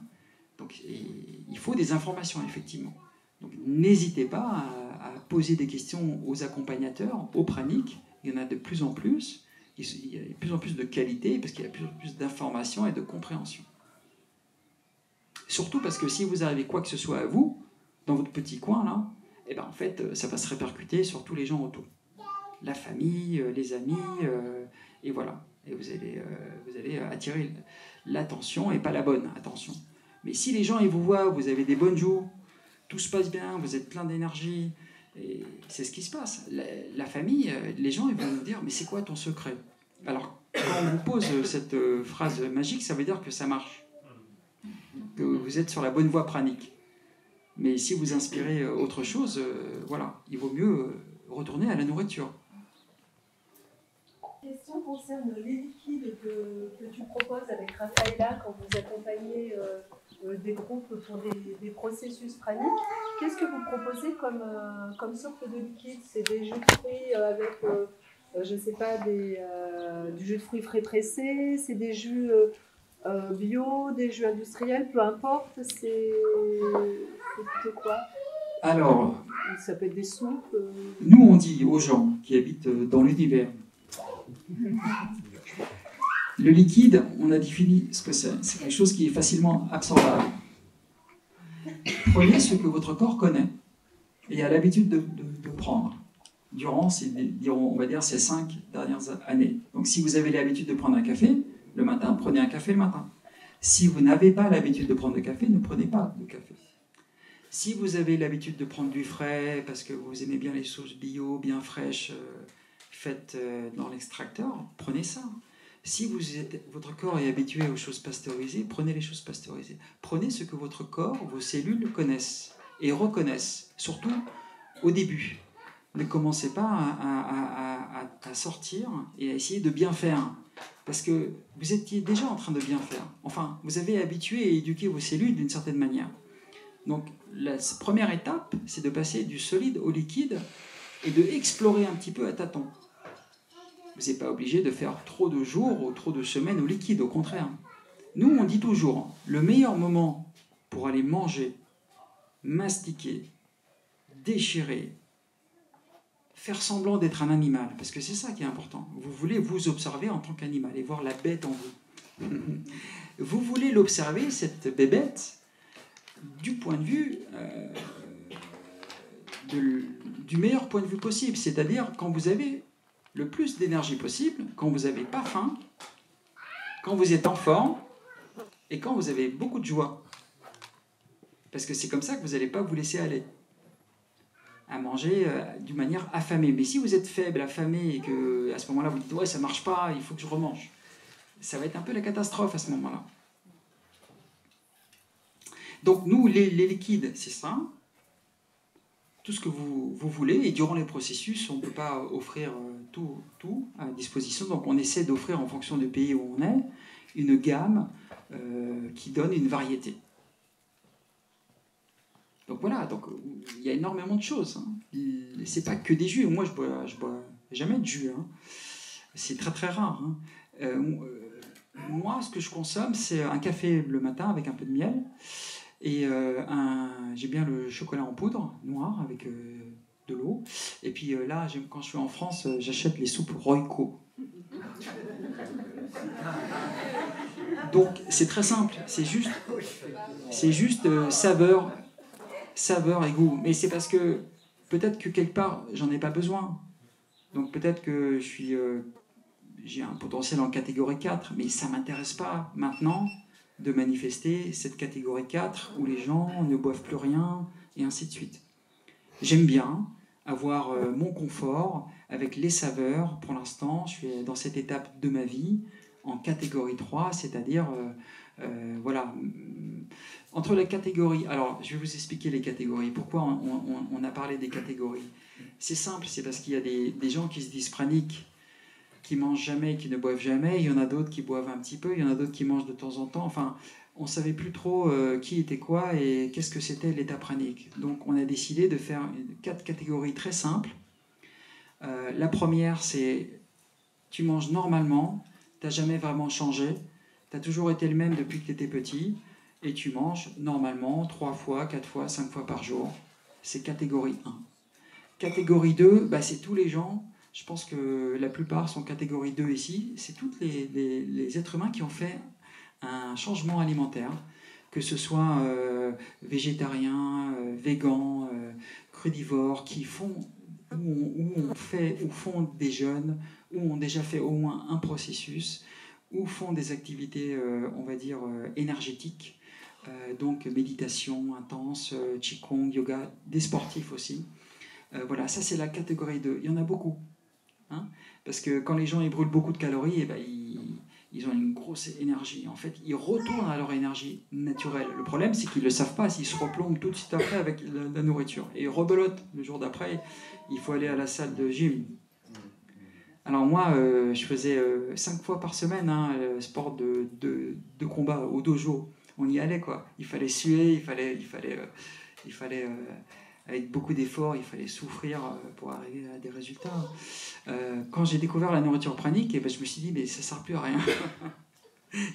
Donc il faut des informations, effectivement. Donc n'hésitez pas à poser des questions aux accompagnateurs, aux praniques. Il y en a de plus en plus. Il y a de plus en plus de qualité, parce qu'il y a de plus en plus d'informations et de compréhension. Surtout parce que si vous arrivez quoi que ce soit à vous, dans votre petit coin, là, eh ben, en fait, ça va se répercuter sur tous les gens autour. La famille, les amis, et voilà. Et vous allez attirer l'attention, et pas la bonne attention. Mais si les gens ils vous voient, vous avez des bonnes joues, tout se passe bien, vous êtes plein d'énergie, et c'est ce qui se passe. La famille, les gens ils vont vous dire, mais c'est quoi ton secret? Alors, quand on vous pose cette phrase magique, ça veut dire que ça marche. Que vous êtes sur la bonne voie pranique. Mais si vous inspirez autre chose, voilà, il vaut mieux retourner à la nourriture.
La question concerne les liquides que tu proposes avec Raphaëla quand vous accompagnez des groupes pour des processus praniques. Qu'est-ce que vous proposez comme sorte de liquide? C'est des jus de fruits avec, je ne sais pas, du jus de fruits frais pressé, c'est des jus bio, des jus industriels, peu importe, c'est plutôt quoi?
Alors,
ça peut être des soupes.
Nous, on dit aux gens qui habitent dans l'univers, le liquide, on a défini ce que c'est. C'est quelque chose qui est facilement absorbable. Prenez ce que votre corps connaît et a l'habitude de prendre durant on va dire, ces 5 dernières années. Donc, si vous avez l'habitude de prendre un café le matin, prenez un café le matin. Si vous n'avez pas l'habitude de prendre de café, ne prenez pas de café. Si vous avez l'habitude de prendre du frais parce que vous aimez bien les sauces bio, bien fraîches, faites dans l'extracteur, prenez ça. Si votre corps est habitué aux choses pasteurisées, prenez les choses pasteurisées. Prenez ce que votre corps, vos cellules connaissent et reconnaissent, surtout au début. Ne commencez pas à sortir et à essayer de bien faire, parce que vous étiez déjà en train de bien faire. Enfin, vous avez habitué et éduqué vos cellules d'une certaine manière. Donc, la première étape, c'est de passer du solide au liquide et de explorer un petit peu à tâtons. Vous n'êtes pas obligé de faire trop de jours ou trop de semaines au liquide, au contraire. Nous, on dit toujours, le meilleur moment pour aller manger, mastiquer, déchirer, faire semblant d'être un animal, parce que c'est ça qui est important. Vous voulez vous observer en tant qu'animal et voir la bête en vous. Vous voulez l'observer, cette bébête, du point de vue, du meilleur point de vue possible, c'est-à-dire quand vous avez le plus d'énergie possible, quand vous n'avez pas faim, quand vous êtes en forme et quand vous avez beaucoup de joie. Parce que c'est comme ça que vous n'allez pas vous laisser aller à manger d'une manière affamée. Mais si vous êtes faible, affamé, et qu'à ce moment-là, vous dites « ouais, ça ne marche pas, il faut que je remange », ça va être un peu la catastrophe à ce moment-là. Donc nous, les liquides, c'est ça. Tout ce que vous voulez, et durant les processus, on ne peut pas offrir tout à disposition. Donc on essaie d'offrir, en fonction du pays où on est, une gamme qui donne une variété. Donc voilà, donc il y a énormément de choses. Hein. C'est pas que des jus. Moi, je bois jamais de jus. Hein. C'est très très rare. Hein. Moi, ce que je consomme, c'est un café le matin avec un peu de miel. Et j'ai bien le chocolat en poudre, noir, avec de l'eau. Et puis là, quand je suis en France, j'achète les soupes Royco. Donc, c'est très simple. C'est juste saveur et goût. Mais c'est parce que peut-être que quelque part, j'en ai pas besoin. Donc peut-être que j'ai un potentiel en catégorie 4, mais ça m'intéresse pas maintenant de manifester cette catégorie 4 où les gens ne boivent plus rien, et ainsi de suite. J'aime bien avoir mon confort avec les saveurs. Pour l'instant, je suis dans cette étape de ma vie en catégorie 3, c'est-à-dire, voilà, entre la catégorie... Alors, je vais vous expliquer les catégories. Pourquoi on a parlé des catégories? C'est simple, c'est parce qu'il y a des gens qui se disent praniques, qui mangent jamais, qui ne boivent jamais. Il y en a d'autres qui boivent un petit peu, il y en a d'autres qui mangent de temps en temps. Enfin, on ne savait plus trop qui était quoi et qu'est-ce que c'était l'état pranique. Donc, on a décidé de faire 4 catégories très simples. La première, c'est tu manges normalement, tu n'as jamais vraiment changé, tu as toujours été le même depuis que tu étais petit, et tu manges normalement 3 fois, 4 fois, 5 fois par jour. C'est catégorie 1. Catégorie 2, bah, c'est tous les gens. Je pense que la plupart sont catégorie 2 ici. C'est tous les êtres humains qui ont fait un changement alimentaire, que ce soit végétarien, végan, crudivore, qui font, ou font des jeûnes, ou ont déjà fait au moins un processus, ou font des activités, on va dire, énergétiques, donc méditation intense, qigong, yoga, des sportifs aussi. Voilà, ça c'est la catégorie 2. Il y en a beaucoup. Hein, parce que quand les gens ils brûlent beaucoup de calories, eh ben, ils ont une grosse énergie. En fait, ils retournent à leur énergie naturelle. Le problème, c'est qu'ils ne le savent pas, s'ils se replombent tout de suite après avec la nourriture. Et ils rebelotent le jour d'après, il faut aller à la salle de gym. Alors moi, je faisais 5 fois par semaine sport de combat au dojo. On y allait, quoi. Il fallait suer, il fallait avec beaucoup d'efforts, il fallait souffrir pour arriver à des résultats. Quand j'ai découvert la nourriture pranique, je me suis dit, mais ça ne sert plus à rien.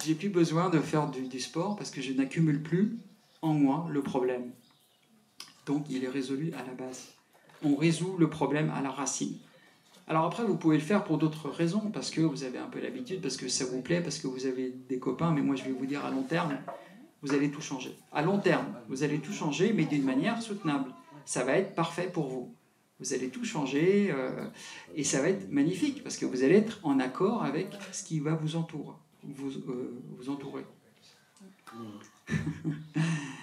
J'ai plus besoin de faire du sport parce que je n'accumule plus en moi le problème. Donc il est résolu à la base. On résout le problème à la racine. Alors après, vous pouvez le faire pour d'autres raisons, parce que vous avez un peu l'habitude, parce que ça vous plaît, parce que vous avez des copains, mais moi je vais vous dire à long terme, vous allez tout changer. À long terme, vous allez tout changer, mais d'une manière soutenable. Ça va être parfait pour vous. Vous allez tout changer et ça va être magnifique parce que vous allez être en accord avec ce qui va vous entourer.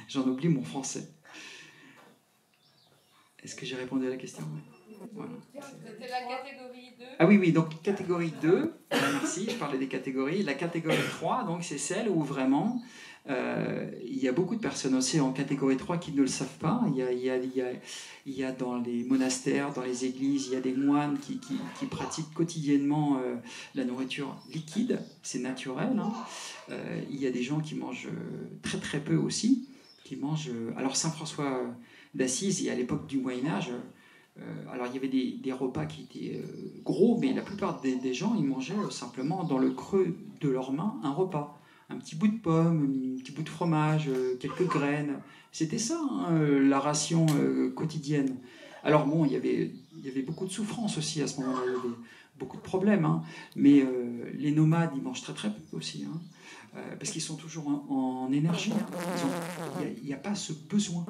J'en oublie mon français. Est-ce que j'ai répondu à la question? Voilà.
C'était la catégorie 2.
Ah oui, oui, donc catégorie 2, merci, je parlais des catégories. La catégorie 3, donc c'est celle où vraiment il y a beaucoup de personnes aussi en catégorie 3 qui ne le savent pas. Il y a dans les monastères, dans les églises, il y a des moines qui pratiquent quotidiennement la nourriture liquide, c'est naturel. Hein. Il y a des gens qui mangent très très peu aussi, qui mangent... alors Saint François d'Assise, et à l'époque du Moyen-Âge, alors il y avait des repas qui étaient gros, mais la plupart des gens, ils mangeaient simplement dans le creux de leurs mains un repas. Un petit bout de pomme, un petit bout de fromage, quelques graines. C'était ça, hein, la ration quotidienne. Alors bon, il y avait beaucoup de souffrance aussi à ce moment-là, il y avait beaucoup de problèmes, hein, mais les nomades, ils mangent très très peu aussi, hein, parce qu'ils sont toujours en énergie. Hein. Il n'y a pas ce besoin.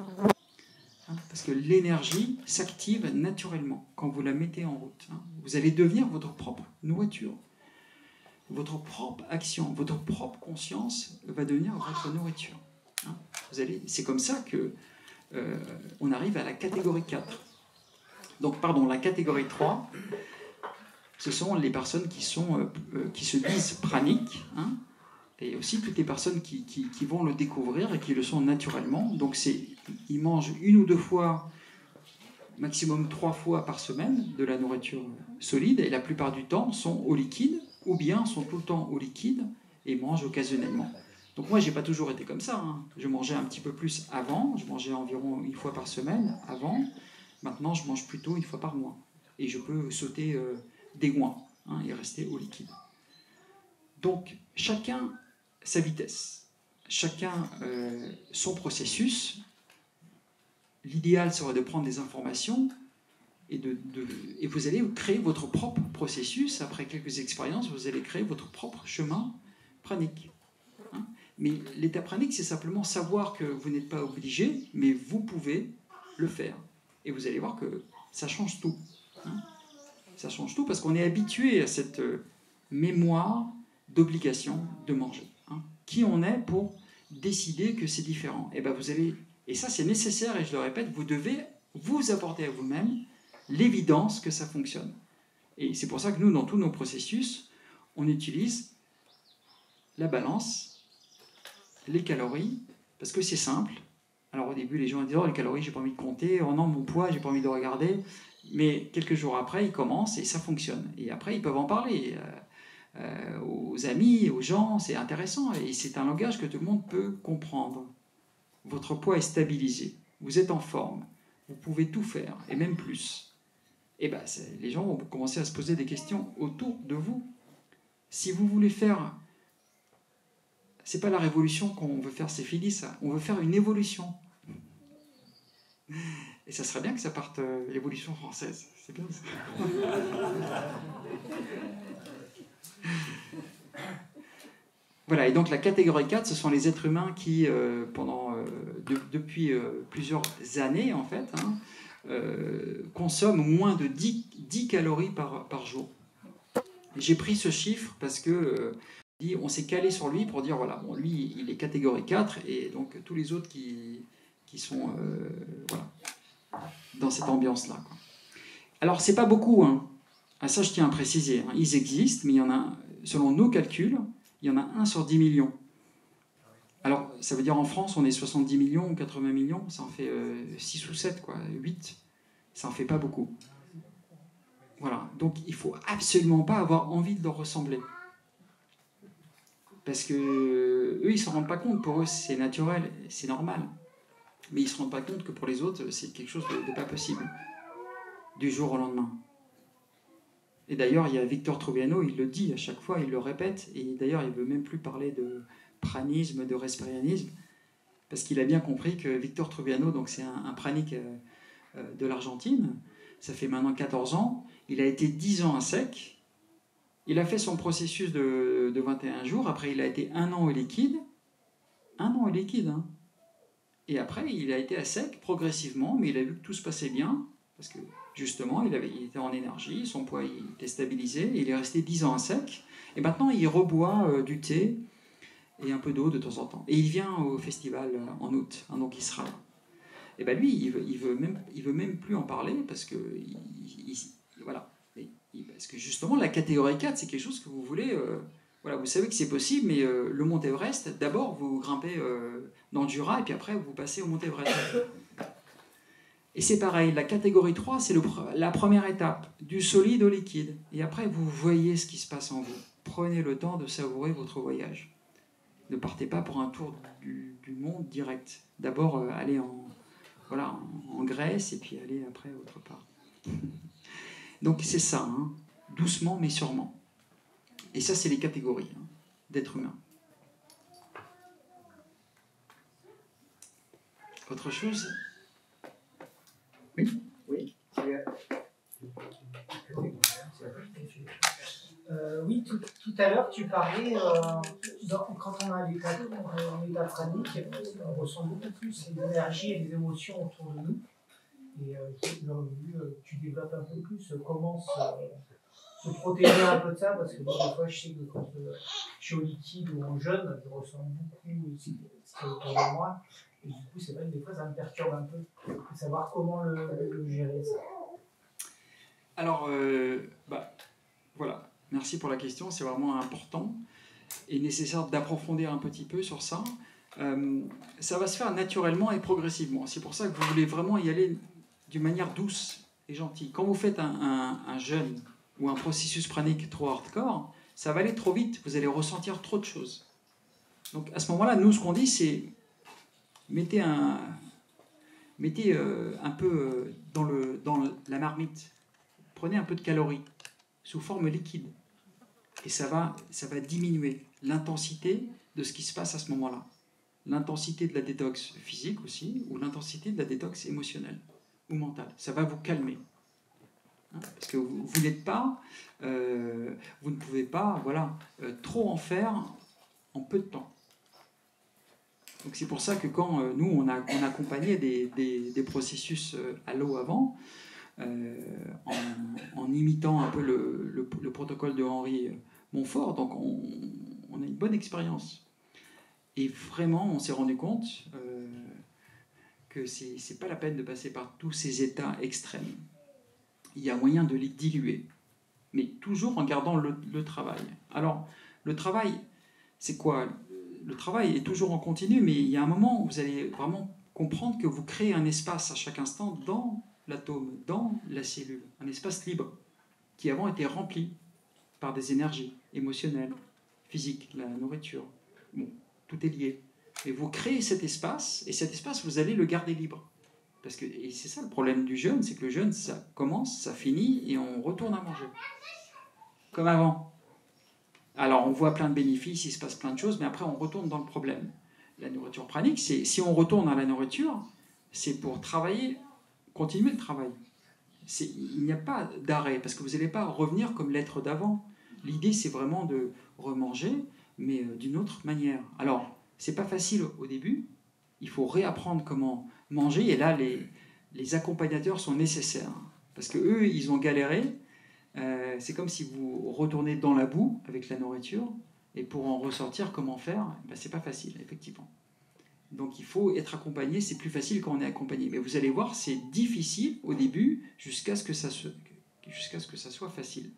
Hein, parce que l'énergie s'active naturellement quand vous la mettez en route. Hein. Vous allez devenir votre propre nourriture. Votre propre action, votre propre conscience va devenir votre nourriture. Hein. C'est comme ça que on arrive à la catégorie 4. Donc, pardon, la catégorie 3, ce sont les personnes qui se disent praniques, hein, et aussi toutes les personnes qui vont le découvrir et qui le sont naturellement. Donc, ils mangent 1 ou 2 fois, maximum 3 fois par semaine, de la nourriture solide, et la plupart du temps sont au liquide, ou bien sont tout le temps au liquide et mangent occasionnellement. Donc moi, j'ai pas toujours été comme ça. Hein. Je mangeais un petit peu plus avant, je mangeais environ 1 fois par semaine avant. Maintenant, je mange plutôt 1 fois par mois. Et je peux sauter des mois, hein, et rester au liquide. Donc, chacun sa vitesse, chacun son processus. L'idéal serait de prendre des informations et vous allez créer votre propre processus. Après quelques expériences, vous allez créer votre propre chemin pranique. Hein. Mais l'état pranique, c'est simplement savoir que vous n'êtes pas obligé, mais vous pouvez le faire. Et vous allez voir que ça change tout. Hein. Ça change tout parce qu'on est habitué à cette mémoire d'obligation de manger. Hein. Qui on est pour décider que c'est différent? Et ben vous allez, et ça c'est nécessaire, et je le répète, vous devez vous apporter à vous-même l'évidence que ça fonctionne. Et c'est pour ça que nous, dans tous nos processus, on utilise la balance, les calories, parce que c'est simple. Alors au début, les gens disent « Oh, les calories, j'ai pas envie de compter. Oh non, mon poids, j'ai pas envie de regarder. » Mais quelques jours après, ils commencent et ça fonctionne. Et après, ils peuvent en parler aux amis, aux gens. C'est intéressant et c'est un langage que tout le monde peut comprendre. Votre poids est stabilisé. Vous êtes en forme. Vous pouvez tout faire, et même plus. Et ben, les gens vont commencer à se poser des questions autour de vous. Si vous voulez faire... C'est pas la révolution qu'on veut faire, c'est fini ça. On veut faire une évolution. Et ça serait bien que ça parte l'évolution française. C'est bien ça. Voilà, et donc la catégorie 4, ce sont les êtres humains qui, depuis plusieurs années, en fait, hein, consomment moins de 10 calories par jour. J'ai pris ce chiffre parce que on s'est calé sur lui pour dire, voilà, bon, lui, il est catégorie 4, et donc tous les autres qui sont voilà, dans cette ambiance-là. Quoi. Alors, c'est pas beaucoup, hein. Ah, ça, je tiens à préciser. Hein. Ils existent, mais il y en a, selon nos calculs, il y en a 1 sur 10 millions. Alors, ça veut dire en France, on est 70 millions ou 80 millions, ça en fait 6 ou 7, quoi, 8. Ça en fait pas beaucoup. Voilà, donc il faut absolument pas avoir envie de leur ressembler. Parce que eux, ils ne s'en rendent pas compte. Pour eux, c'est naturel, c'est normal. Mais ils ne se rendent pas compte que pour les autres, c'est quelque chose de pas possible. Du jour au lendemain. Et d'ailleurs, il y a Victor Troviano, il le dit à chaque fois, il le répète. Et d'ailleurs, il ne veut même plus parler de pranisme, de respirianisme. Parce qu'il a bien compris que Victor Troviano, donc c'est un pranique de l'Argentine, ça fait maintenant 14 ans. Il a été 10 ans à sec. Il a fait son processus de 21 jours. Après, il a été 1 an au liquide. 1 an au liquide, hein. Et après, il a été à sec progressivement, mais il a vu que tout se passait bien, parce que justement, il était en énergie, son poids il était stabilisé, et il est resté 10 ans à sec. Et maintenant, il reboit du thé et un peu d'eau de temps en temps. Et il vient au festival en août, hein, donc il sera là. et ben lui, il veut même plus en parler parce que, voilà. Parce que justement, la catégorie 4, c'est quelque chose que vous voulez... voilà, vous savez que c'est possible, mais le Mont Everest, d'abord, vous grimpez dans le Jura, et puis après, vous passez au Mont Everest. Et c'est pareil, la catégorie 3, c'est la première étape, du solide au liquide. Et après, vous voyez ce qui se passe en vous. Prenez le temps de savourer votre voyage. Ne partez pas pour un tour du monde direct. D'abord, allez en Grèce, et puis allez après autre part. Donc c'est ça, hein, doucement mais sûrement. Et ça, c'est les catégories d'êtres humains. Autre chose? Oui.
Oui. Oui, tout à l'heure, tu parlais, quand on a l'état pranique, on ressent beaucoup plus l'énergie et les émotions autour de nous. Et j'aurais voulu que tu développes un peu plus comment se protéger un peu de ça, parce que moi, des fois, je sais que quand je suis au liquide ou en jeûne, je ressens beaucoup ce qui est autour de moi. Et du coup, c'est vrai que des fois, ça me perturbe un peu de savoir comment le gérer, ça.
Alors, voilà. Merci pour la question, c'est vraiment important et nécessaire d'approfondir un petit peu sur ça. Ça va se faire naturellement et progressivement. C'est pour ça que vous voulez vraiment y aller d'une manière douce et gentille. Quand vous faites un jeûne ou un processus pranique trop hardcore, ça va aller trop vite, vous allez ressentir trop de choses. Donc à ce moment-là, nous, ce qu'on dit, c'est mettez un peu dans la marmite, prenez un peu de calories sous forme liquide. Et ça va diminuer l'intensité de ce qui se passe à ce moment-là. L'intensité de la détox physique aussi, ou l'intensité de la détox émotionnelle ou mentale. Ça va vous calmer. Parce que vous n'êtes pas, vous ne pouvez pas trop en faire en peu de temps. Donc c'est pour ça que quand nous, on accompagnait des processus à l'eau avant, en imitant un peu le protocole de Henri Montfort, donc on a une bonne expérience. Et vraiment, on s'est rendu compte que c'est pas la peine de passer par tous ces états extrêmes. Il y a moyen de les diluer, mais toujours en gardant le travail. Alors, le travail, c'est quoi? Le travail est toujours en continu, mais il y a un moment où vous allez vraiment comprendre que vous créez un espace à chaque instant dans l'atome, dans la cellule, un espace libre, qui avant était rempli par des énergies émotionnelles, physiques, la nourriture. Bon, tout est lié. Et vous créez cet espace, et cet espace, vous allez le garder libre. Et c'est ça le problème du jeûne, c'est que le jeûne, ça commence, ça finit, et on retourne à manger. Comme avant. Alors, on voit plein de bénéfices, il se passe plein de choses, mais après, on retourne dans le problème. La nourriture pranique, si on retourne à la nourriture, c'est pour travailler, continuer le travail. Il n'y a pas d'arrêt, parce que vous n'allez pas revenir comme l'être d'avant. L'idée, c'est vraiment de remanger, mais d'une autre manière. Alors, c'est pas facile au début, il faut réapprendre comment manger, et là, les accompagnateurs sont nécessaires, parce qu'eux, ils ont galéré. C'est comme si vous retournez dans la boue avec la nourriture, et pour en ressortir, comment faire, c'est pas facile, effectivement. Donc il faut être accompagné, c'est plus facile quand on est accompagné. Mais vous allez voir, c'est difficile au début jusqu'à ce que ça soit facile.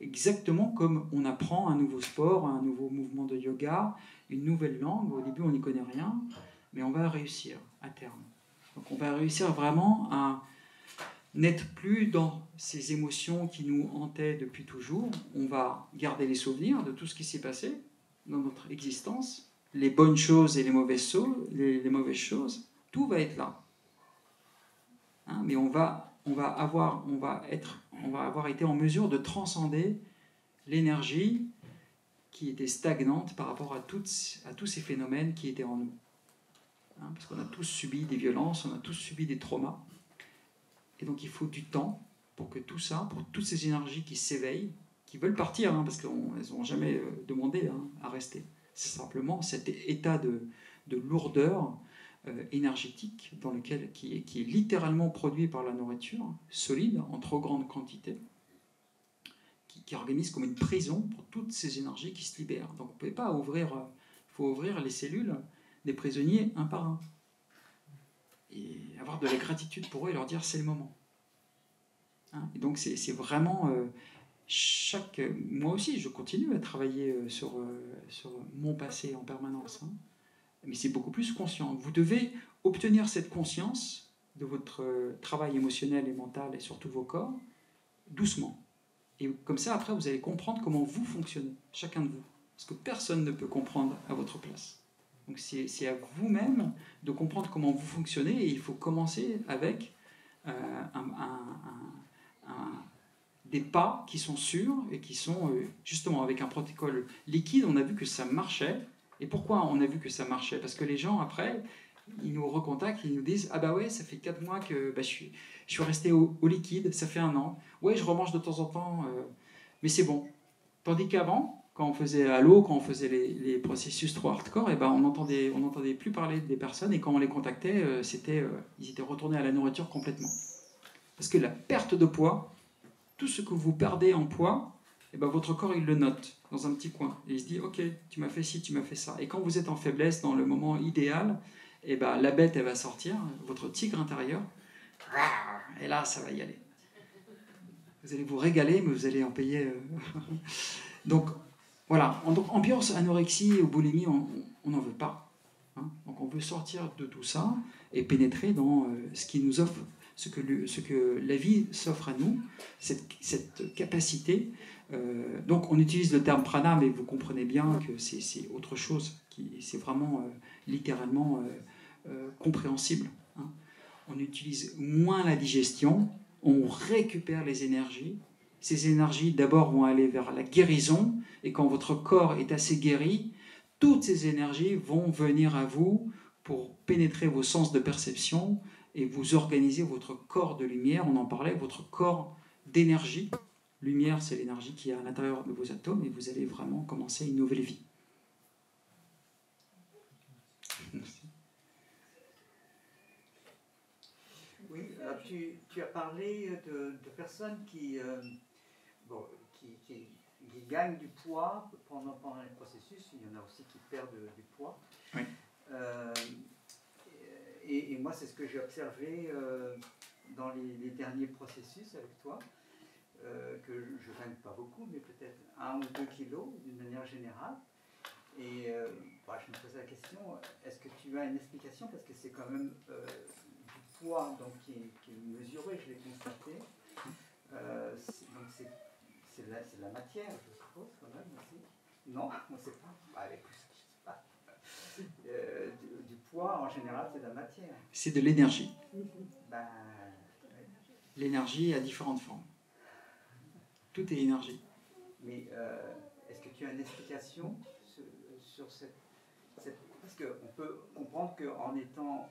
Exactement comme on apprend un nouveau sport, un nouveau mouvement de yoga, une nouvelle langue. Au début, on n'y connaît rien, mais on va réussir à terme. Donc on va réussir vraiment à n'être plus dans ces émotions qui nous hantaient depuis toujours. On va garder les souvenirs de tout ce qui s'est passé dans notre existence, les bonnes choses et les mauvaises choses, tout va être là. Mais on va avoir été en mesure de transcender l'énergie qui était stagnante par rapport à tous ces phénomènes qui étaient en nous. Parce qu'on a tous subi des violences, on a tous subi des traumas. Et donc il faut du temps pour que tout ça, pour toutes ces énergies qui s'éveillent, qui veulent partir, parce qu'elles n'ont jamais demandé à rester. C'est simplement cet état de lourdeur énergétique dans lequel, qui est littéralement produit par la nourriture, solide, en trop grande quantité, qui organise comme une prison pour toutes ces énergies qui se libèrent. Donc on ne peut pas ouvrir, il faut ouvrir les cellules des prisonniers un par un. et avoir de la gratitude pour eux et leur dire c'est le moment. Hein, et donc c'est vraiment moi aussi je continue à travailler sur mon passé en permanence, hein, mais c'est beaucoup plus conscient. Vous devez obtenir cette conscience de votre travail émotionnel et mental et surtout vos corps doucement. Et comme ça, après, vous allez comprendre comment vous fonctionnez, chacun de vous. Parce que personne ne peut comprendre à votre place. Donc c'est à vous-même de comprendre comment vous fonctionnez, et il faut commencer avec des pas qui sont sûrs et qui sont justement avec un protocole liquide. On a vu que ça marchait. Et pourquoi on a vu que ça marchait? Parce que les gens, après, ils nous recontactent, ils nous disent « Ah bah ouais, ça fait 4 mois que je suis resté au liquide, ça fait 1 an. Ouais, je remange de temps en temps, mais c'est bon. » Tandis qu'avant, quand on faisait à l'eau, quand on faisait les processus trop hardcore, et ben on n'entendait plus parler des personnes, et quand on les contactait, ils étaient retournés à la nourriture complètement. Parce que la perte de poids, tout ce que vous perdez en poids, et ben votre corps il le note dans un petit coin. Et il se dit « Ok, tu m'as fait ci, tu m'as fait ça. » Et quand vous êtes en faiblesse, dans le moment idéal, et ben la bête elle va sortir, votre tigre intérieur, et là ça va y aller. Vous allez vous régaler, mais vous allez en payer. Donc voilà, donc ambiance anorexie ou boulimie, on n'en veut pas. Hein. Donc on veut sortir de tout ça et pénétrer dans ce qui nous offre, ce que la vie s'offre à nous, cette capacité. Donc on utilise le terme prana, mais vous comprenez bien que c'est autre chose, c'est vraiment littéralement compréhensible. Hein. On utilise moins la digestion, on récupère les énergies. Ces énergies d'abord vont aller vers la guérison, et quand votre corps est assez guéri, toutes ces énergies vont venir à vous pour pénétrer vos sens de perception et vous organiser votre corps de lumière. On en parlait, votre corps d'énergie. Lumière, c'est l'énergie qui est à l'intérieur de vos atomes, et vous allez vraiment commencer une nouvelle vie.
Oui, tu as parlé de personnes qui gagnent du poids pendant les processus. Il y en a aussi qui perdent du poids.
Oui.
Et moi, c'est ce que j'ai observé dans les derniers processus avec toi, que je ne gagne pas beaucoup, mais peut-être 1 ou 2 kilos d'une manière générale. Et je me posais la question, est-ce que tu as une explication? Parce que c'est quand même du poids donc, qui est mesuré, je l'ai constaté. Donc c'est de la matière, je suppose, quand même aussi. Non, on ne sait pas. Écoute, je ne sais pas. Du poids, en général, c'est de la matière.
C'est de l'énergie.
Ouais.
L'énergie a différentes formes. Tout est énergie.
Mais est-ce que tu as une explication sur cette... Parce qu'on peut comprendre qu'en étant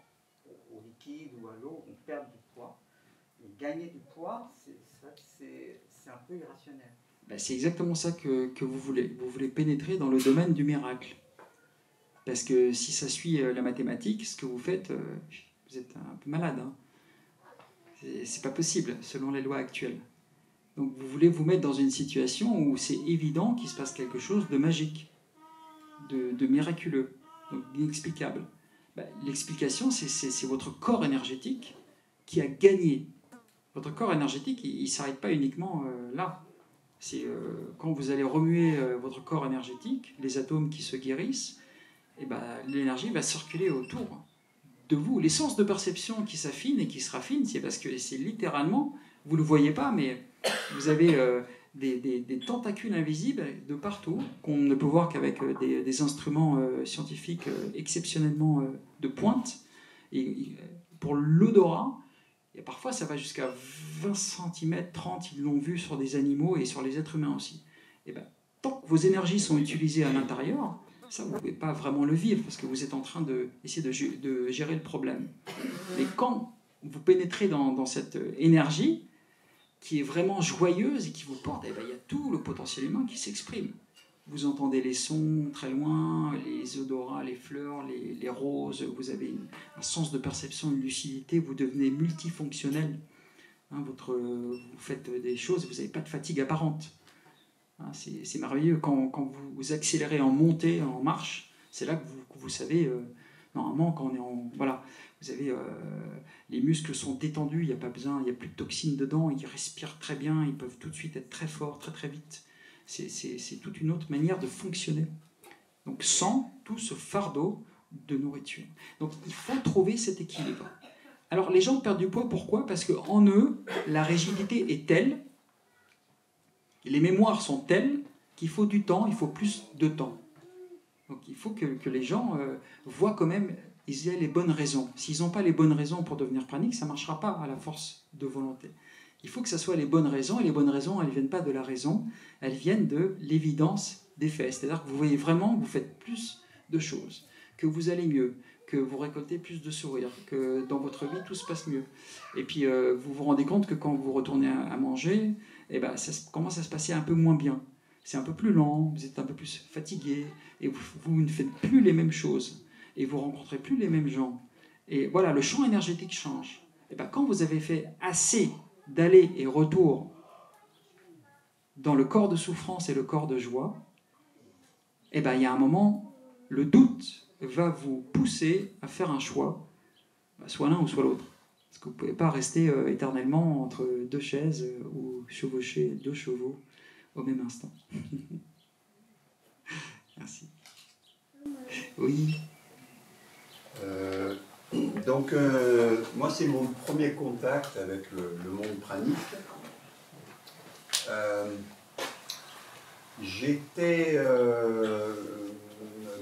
au liquide ou à l'eau, on perd du poids. Mais gagner du poids, c'est un peu irrationnel.
C'est exactement ça que vous voulez. Vous voulez pénétrer dans le domaine du miracle. Parce que si ça suit la mathématique, ce que vous faites, vous êtes un peu malade. Hein. C'est pas possible, selon les lois actuelles. Donc vous voulez vous mettre dans une situation où c'est évident qu'il se passe quelque chose de magique, de miraculeux, donc d'inexplicable. L'explication, c'est votre corps énergétique qui a gagné. Votre corps énergétique, il ne s'arrête pas uniquement là. C'est quand vous allez remuer votre corps énergétique, les atomes qui se guérissent, l'énergie va circuler autour de vous. Les sens de perception qui s'affinent et qui se raffinent, c'est parce que c'est littéralement, vous ne le voyez pas, mais vous avez des tentacules invisibles de partout, qu'on ne peut voir qu'avec des instruments scientifiques exceptionnellement de pointe. Et pour l'odorat, et parfois ça va jusqu'à 20 cm, 30, ils l'ont vu sur des animaux et sur les êtres humains aussi. Tant que vos énergies sont utilisées à l'intérieur, ça, vous ne pouvez pas vraiment le vivre parce que vous êtes en train d'essayer de gérer le problème. Mais quand vous pénétrez dans cette énergie qui est vraiment joyeuse et qui vous porte, il y a tout le potentiel humain qui s'exprime. Vous entendez les sons très loin, les odorats, les fleurs, les roses, vous avez un sens de perception, une lucidité, vous devenez multifonctionnel. Hein, vous faites des choses, vous n'avez pas de fatigue apparente. Hein, c'est merveilleux. Quand vous accélérez en montée, en marche, c'est là que vous savez, normalement, quand on est Vous avez les muscles sont détendus, il n'y a pas besoin, il n'y a plus de toxines dedans, ils respirent très bien, ils peuvent tout de suite être très forts, très très vite. C'est toute une autre manière de fonctionner. Donc sans tout ce fardeau de nourriture. Donc il faut trouver cet équilibre. Alors les gens perdent du poids, pourquoi? Parce qu'en eux, la rigidité est telle, les mémoires sont telles qu'il faut du temps, il faut plus de temps. Donc il faut que les gens voient quand même, ils aient les bonnes raisons. S'ils n'ont pas les bonnes raisons pour devenir pranique, ça ne marchera pas à la force de volonté. Il faut que ce soit les bonnes raisons, et les bonnes raisons, elles ne viennent pas de la raison, elles viennent de l'évidence des faits. C'est-à-dire que vous voyez vraiment que vous faites plus de choses, que vous allez mieux, que vous récoltez plus de sourires, que dans votre vie, tout se passe mieux. Et puis vous vous rendez compte que quand vous retournez à manger, eh ben, ça commence à se passer un peu moins bien. C'est un peu plus lent, vous êtes un peu plus fatigué, et vous ne faites plus les mêmes choses, et vous rencontrez plus les mêmes gens. Et voilà, le champ énergétique change. Et bien, quand vous avez fait assez d'aller et retour dans le corps de souffrance et le corps de joie, et ben, il y a un moment, le doute va vous pousser à faire un choix, soit l'un ou soit l'autre. Parce que vous ne pouvez pas rester éternellement entre deux chaises ou chevaucher deux chevaux au même instant. Merci. Oui.
Donc, moi, c'est mon premier contact avec le monde pranique. J'étais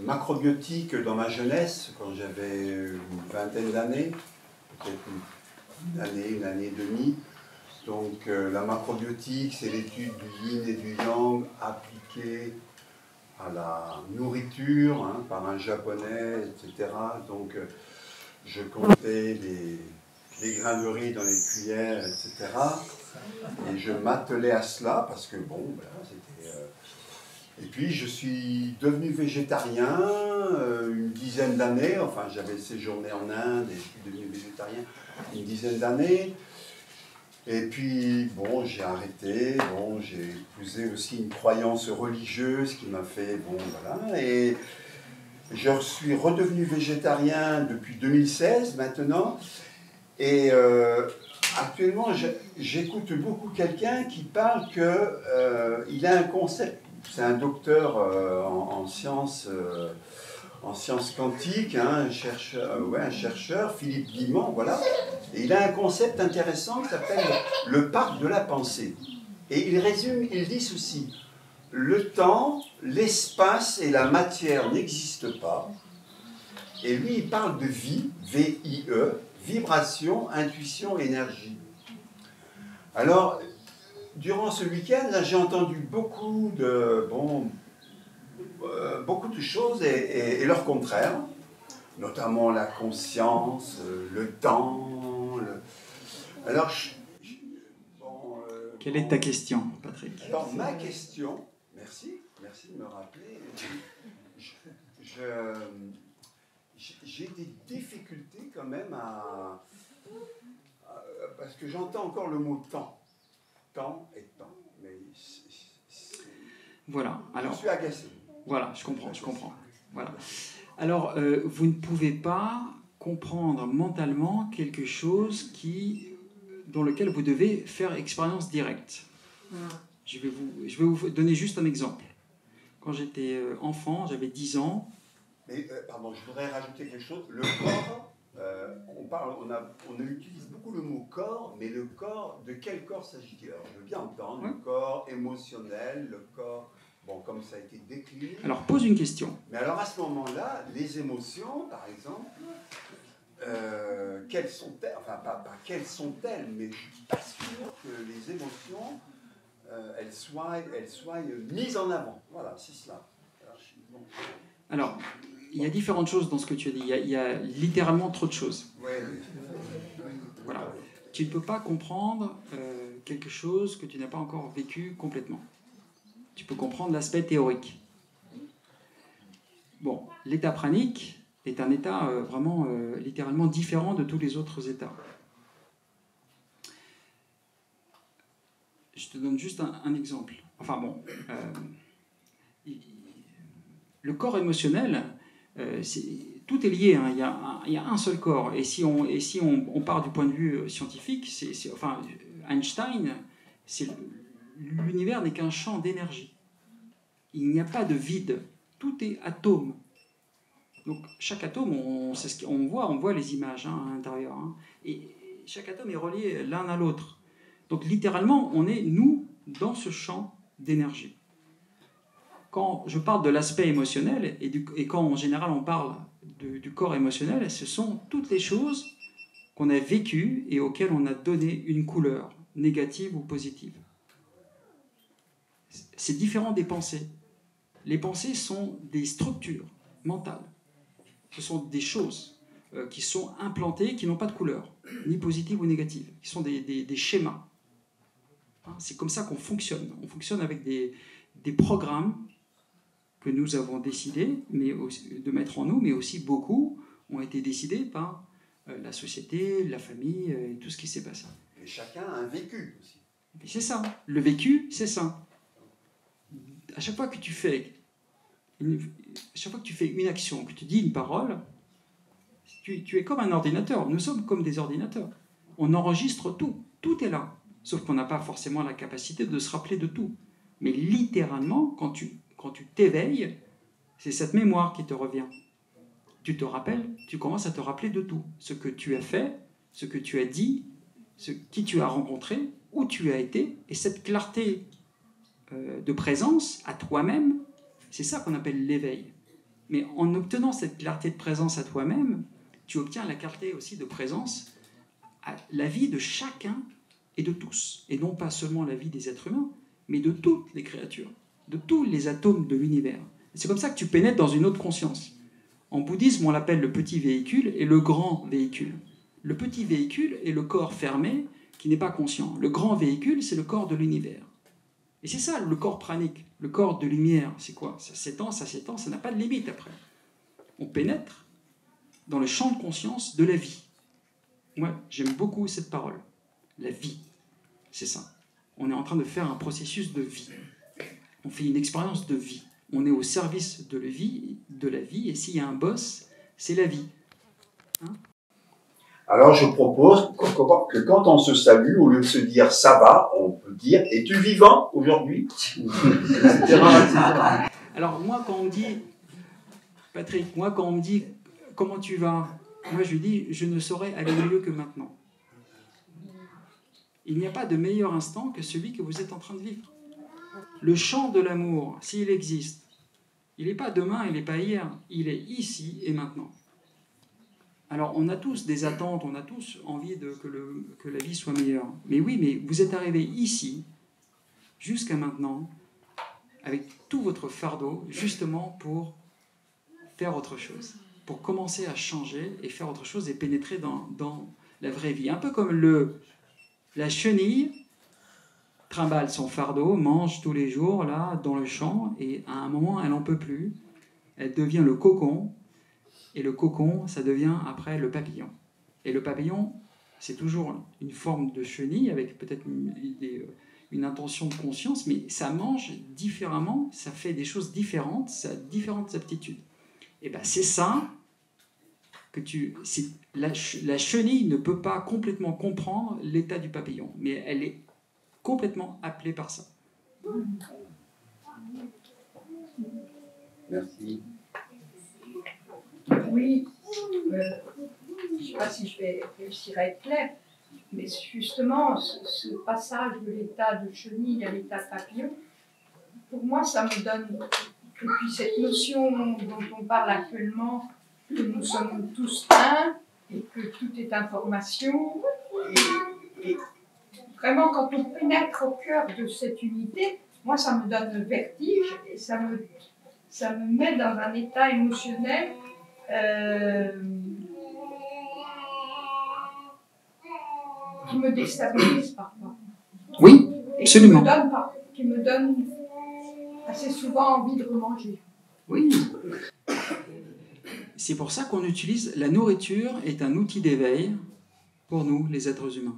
macrobiotique dans ma jeunesse, quand j'avais une vingtaine d'années, peut-être une année et demie. Donc la macrobiotique, c'est l'étude du yin et du yang appliquée à la nourriture, hein, par un japonais, etc. Donc je comptais les grains de riz dans les cuillères, etc. Et je m'attelais à cela parce que, bon, ben, c'était... Et puis je suis devenu végétarien une dizaine d'années, enfin j'avais séjourné en Inde et je suis devenu végétarien une dizaine d'années. Et puis, bon, j'ai arrêté, bon, j'ai épousé aussi une croyance religieuse qui m'a fait, bon, voilà, et je suis redevenu végétarien depuis 2016 maintenant, et actuellement, j'écoute beaucoup quelqu'un qui parle qu'il a un concept, c'est un docteur en sciences quantiques, hein, un chercheur, Philippe Guimond, voilà. Et il a un concept intéressant qui s'appelle le parc de la pensée. Et il résume, il dit ceci: le temps, l'espace et la matière n'existent pas. Et lui, il parle de vie, V-I-E, vibration, intuition, énergie. Alors, durant ce week-end, là, j'ai entendu beaucoup de choses et leur contraire, notamment la conscience, le temps. Alors,
quelle est ta question, Patrick?
Alors, ma question, merci de me rappeler. J'ai des difficultés quand même parce que j'entends encore le mot temps. Temps et temps. Mais
voilà, alors...
Je suis agacé.
Voilà, je comprends. Voilà. Alors, vous ne pouvez pas comprendre mentalement quelque chose dans lequel vous devez faire expérience directe. Je vais vous donner juste un exemple. Quand j'étais enfant, j'avais 10 ans.
Mais, pardon, je voudrais rajouter quelque chose. Le corps, on utilise beaucoup le mot corps, mais le corps, de quel corps s'agit-il? Alors, je veux bien entendre, le corps émotionnel, le corps... Bon, comme ça a été décliné.
Alors, pose une question.
Mais alors, à ce moment-là, les émotions, par exemple, quelles sont-elles? Enfin, pas quelles sont-elles, mais je ne suis pas sûr que les émotions, elles soient mises en avant. Voilà, c'est cela.
Alors, il y a différentes choses dans ce que tu as dit. Il y a littéralement trop de choses.
Ouais.
Voilà. Tu ne peux pas comprendre quelque chose que tu n'as pas encore vécu complètement. Tu peux comprendre l'aspect théorique. Bon, l'état pranique est un état vraiment littéralement différent de tous les autres états. Je te donne juste un exemple. Enfin bon, le corps émotionnel, tout est lié, hein. Il y a un seul corps. Et si on part du point de vue scientifique, enfin, Einstein, l'univers n'est qu'un champ d'énergie. Il n'y a pas de vide. Tout est atome. Donc chaque atome, on voit les images, hein, à l'intérieur. Hein. Et chaque atome est relié l'un à l'autre. Donc littéralement, on est, nous, dans ce champ d'énergie. Quand je parle de l'aspect émotionnel, et quand en général on parle du corps émotionnel, ce sont toutes les choses qu'on a vécues et auxquelles on a donné une couleur, négative ou positive. C'est différent des pensées. Les pensées sont des structures mentales. Ce sont des choses qui sont implantées, qui n'ont pas de couleur, ni positive ou négative, qui sont des schémas. C'est comme ça qu'on fonctionne. On fonctionne avec des programmes que nous avons décidé de mettre en nous, mais aussi beaucoup ont été décidés par la société, la famille et tout ce qui s'est passé.
Et chacun a un vécu aussi.
Et c'est ça. Le vécu, c'est ça. À chaque fois que tu fais une action, que tu dis une parole, tu es comme un ordinateur. Nous sommes comme des ordinateurs. On enregistre tout. Tout est là. Sauf qu'on n'a pas forcément la capacité de se rappeler de tout. Mais littéralement, quand tu t'éveilles, c'est cette mémoire qui te revient. Tu te rappelles, tu commences à te rappeler de tout. Ce que tu as fait, ce que tu as dit, qui tu as rencontré, où tu as été, et cette clarté de présence à toi-même, c'est ça qu'on appelle l'éveil. Mais en obtenant cette clarté de présence à toi-même, tu obtiens la clarté aussi de présence à la vie de chacun et de tous. Et non pas seulement la vie des êtres humains, mais de toutes les créatures, de tous les atomes de l'univers. C'est comme ça que tu pénètres dans une autre conscience. En bouddhisme, on l'appelle le petit véhicule et le grand véhicule. Le petit véhicule est le corps fermé qui n'est pas conscient. Le grand véhicule, c'est le corps de l'univers. Et c'est ça, le corps pranique, le corps de lumière. C'est quoi? Ça s'étend, ça n'a pas de limite après. On pénètre dans le champ de conscience de la vie. Moi, j'aime beaucoup cette parole. La vie, c'est ça. On est en train de faire un processus de vie. On fait une expérience de vie. On est au service de la vie, et s'il y a un boss, c'est la vie. Hein?
Alors je propose que quand on se salue, au lieu de se dire « ça va », on peut dire « es-tu vivant aujourd'hui »
Alors moi, quand on me dit, Patrick, quand on me dit « comment tu vas ?» moi je lui dis « je ne saurais aller mieux que maintenant ». Il n'y a pas de meilleur instant que celui que vous êtes en train de vivre. Le champ de l'amour, s'il existe, il n'est pas demain, il n'est pas hier, il est ici et maintenant. Alors, on a tous des attentes, on a tous envie que la vie soit meilleure. Mais oui, mais vous êtes arrivés ici, jusqu'à maintenant, avec tout votre fardeau, justement pour faire autre chose. Pour commencer à changer et faire autre chose et pénétrer dans la vraie vie. Un peu comme la chenille trimballe son fardeau, mange tous les jours, là, dans le champ, et à un moment, elle n'en peut plus. Elle devient le cocon. Et le cocon, ça devient après le papillon. Et le papillon, c'est toujours une forme de chenille avec peut-être une intention de conscience, mais ça mange différemment, ça fait des choses différentes, ça a différentes aptitudes. Et bien c'est ça que la chenille ne peut pas complètement comprendre l'état du papillon, mais elle est complètement appelée par ça.
Merci.
Oui, je ne sais pas si je vais réussir à être claire, mais justement, ce passage de l'état de chenille à l'état de papillon, pour moi, ça me donne, et puis cette notion dont on parle actuellement, que nous sommes tous un, et que tout est information, et vraiment, quand on pénètre au cœur de cette unité, moi, ça me donne le vertige, et ça me met dans un état émotionnel qui me déstabilise parfois.
Oui, absolument.
Qui me donne assez souvent envie de remanger.
Oui. C'est pour ça qu'on utilise la nourriture est un outil d'éveil pour nous, les êtres humains.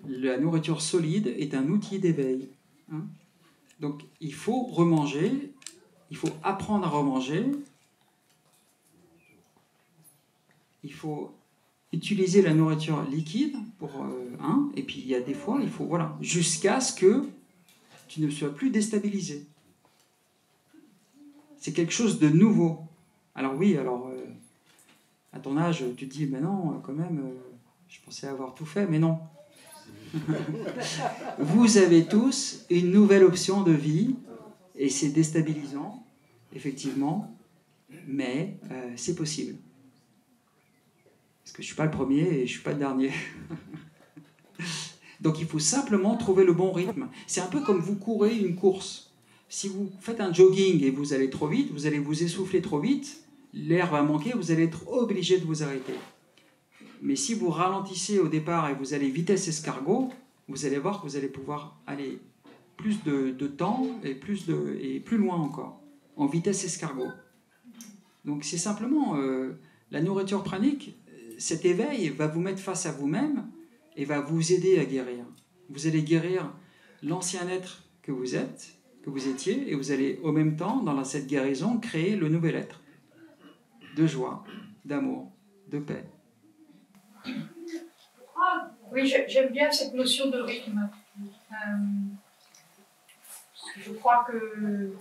La nourriture solide est un outil d'éveil. Hein? Donc il faut remanger, il faut apprendre à remanger il faut utiliser la nourriture liquide pour et puis il y a des fois, il faut, voilà, jusqu'à ce que tu ne sois plus déstabilisé. C'est quelque chose de nouveau. Alors oui, à ton âge, tu te dis, mais non, quand même, je pensais avoir tout fait, mais non. Vous avez tous une nouvelle option de vie, et c'est déstabilisant, effectivement, mais c'est possible. Parce que je ne suis pas le premier et je ne suis pas le dernier. Donc il faut simplement trouver le bon rythme. C'est un peu comme vous courez une course. Si vous faites un jogging et vous allez trop vite, vous allez vous essouffler trop vite, l'air va manquer, vous allez être obligé de vous arrêter. Mais si vous ralentissez au départ et vous allez vitesse escargot, vous allez voir que vous allez pouvoir aller plus de temps et plus loin encore, en vitesse escargot. Donc c'est simplement la nourriture pranique, cet éveil va vous mettre face à vous-même et va vous aider à guérir. Vous allez guérir l'ancien être que vous êtes, que vous étiez, et vous allez au même temps, dans cette guérison, créer le nouvel être de joie, d'amour, de paix.
Oui, j'aime bien cette notion de rythme. Je crois que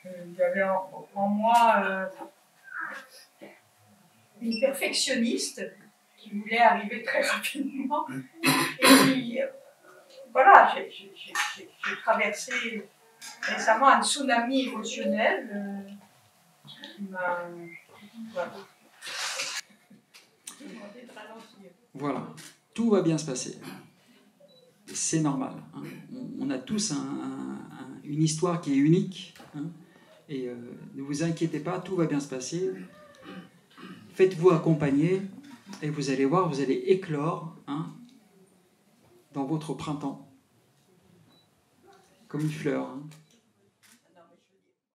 il y avait en moi une perfectionniste qui voulait arriver très rapidement. Et puis, voilà, j'ai traversé récemment un tsunami émotionnel qui m'a...
Voilà, tout va bien se passer. C'est normal. Hein. On a tous une histoire qui est unique. Hein. Et ne vous inquiétez pas, tout va bien se passer. Faites-vous accompagner et vous allez voir, vous allez éclore dans votre printemps. Comme une fleur. Hein.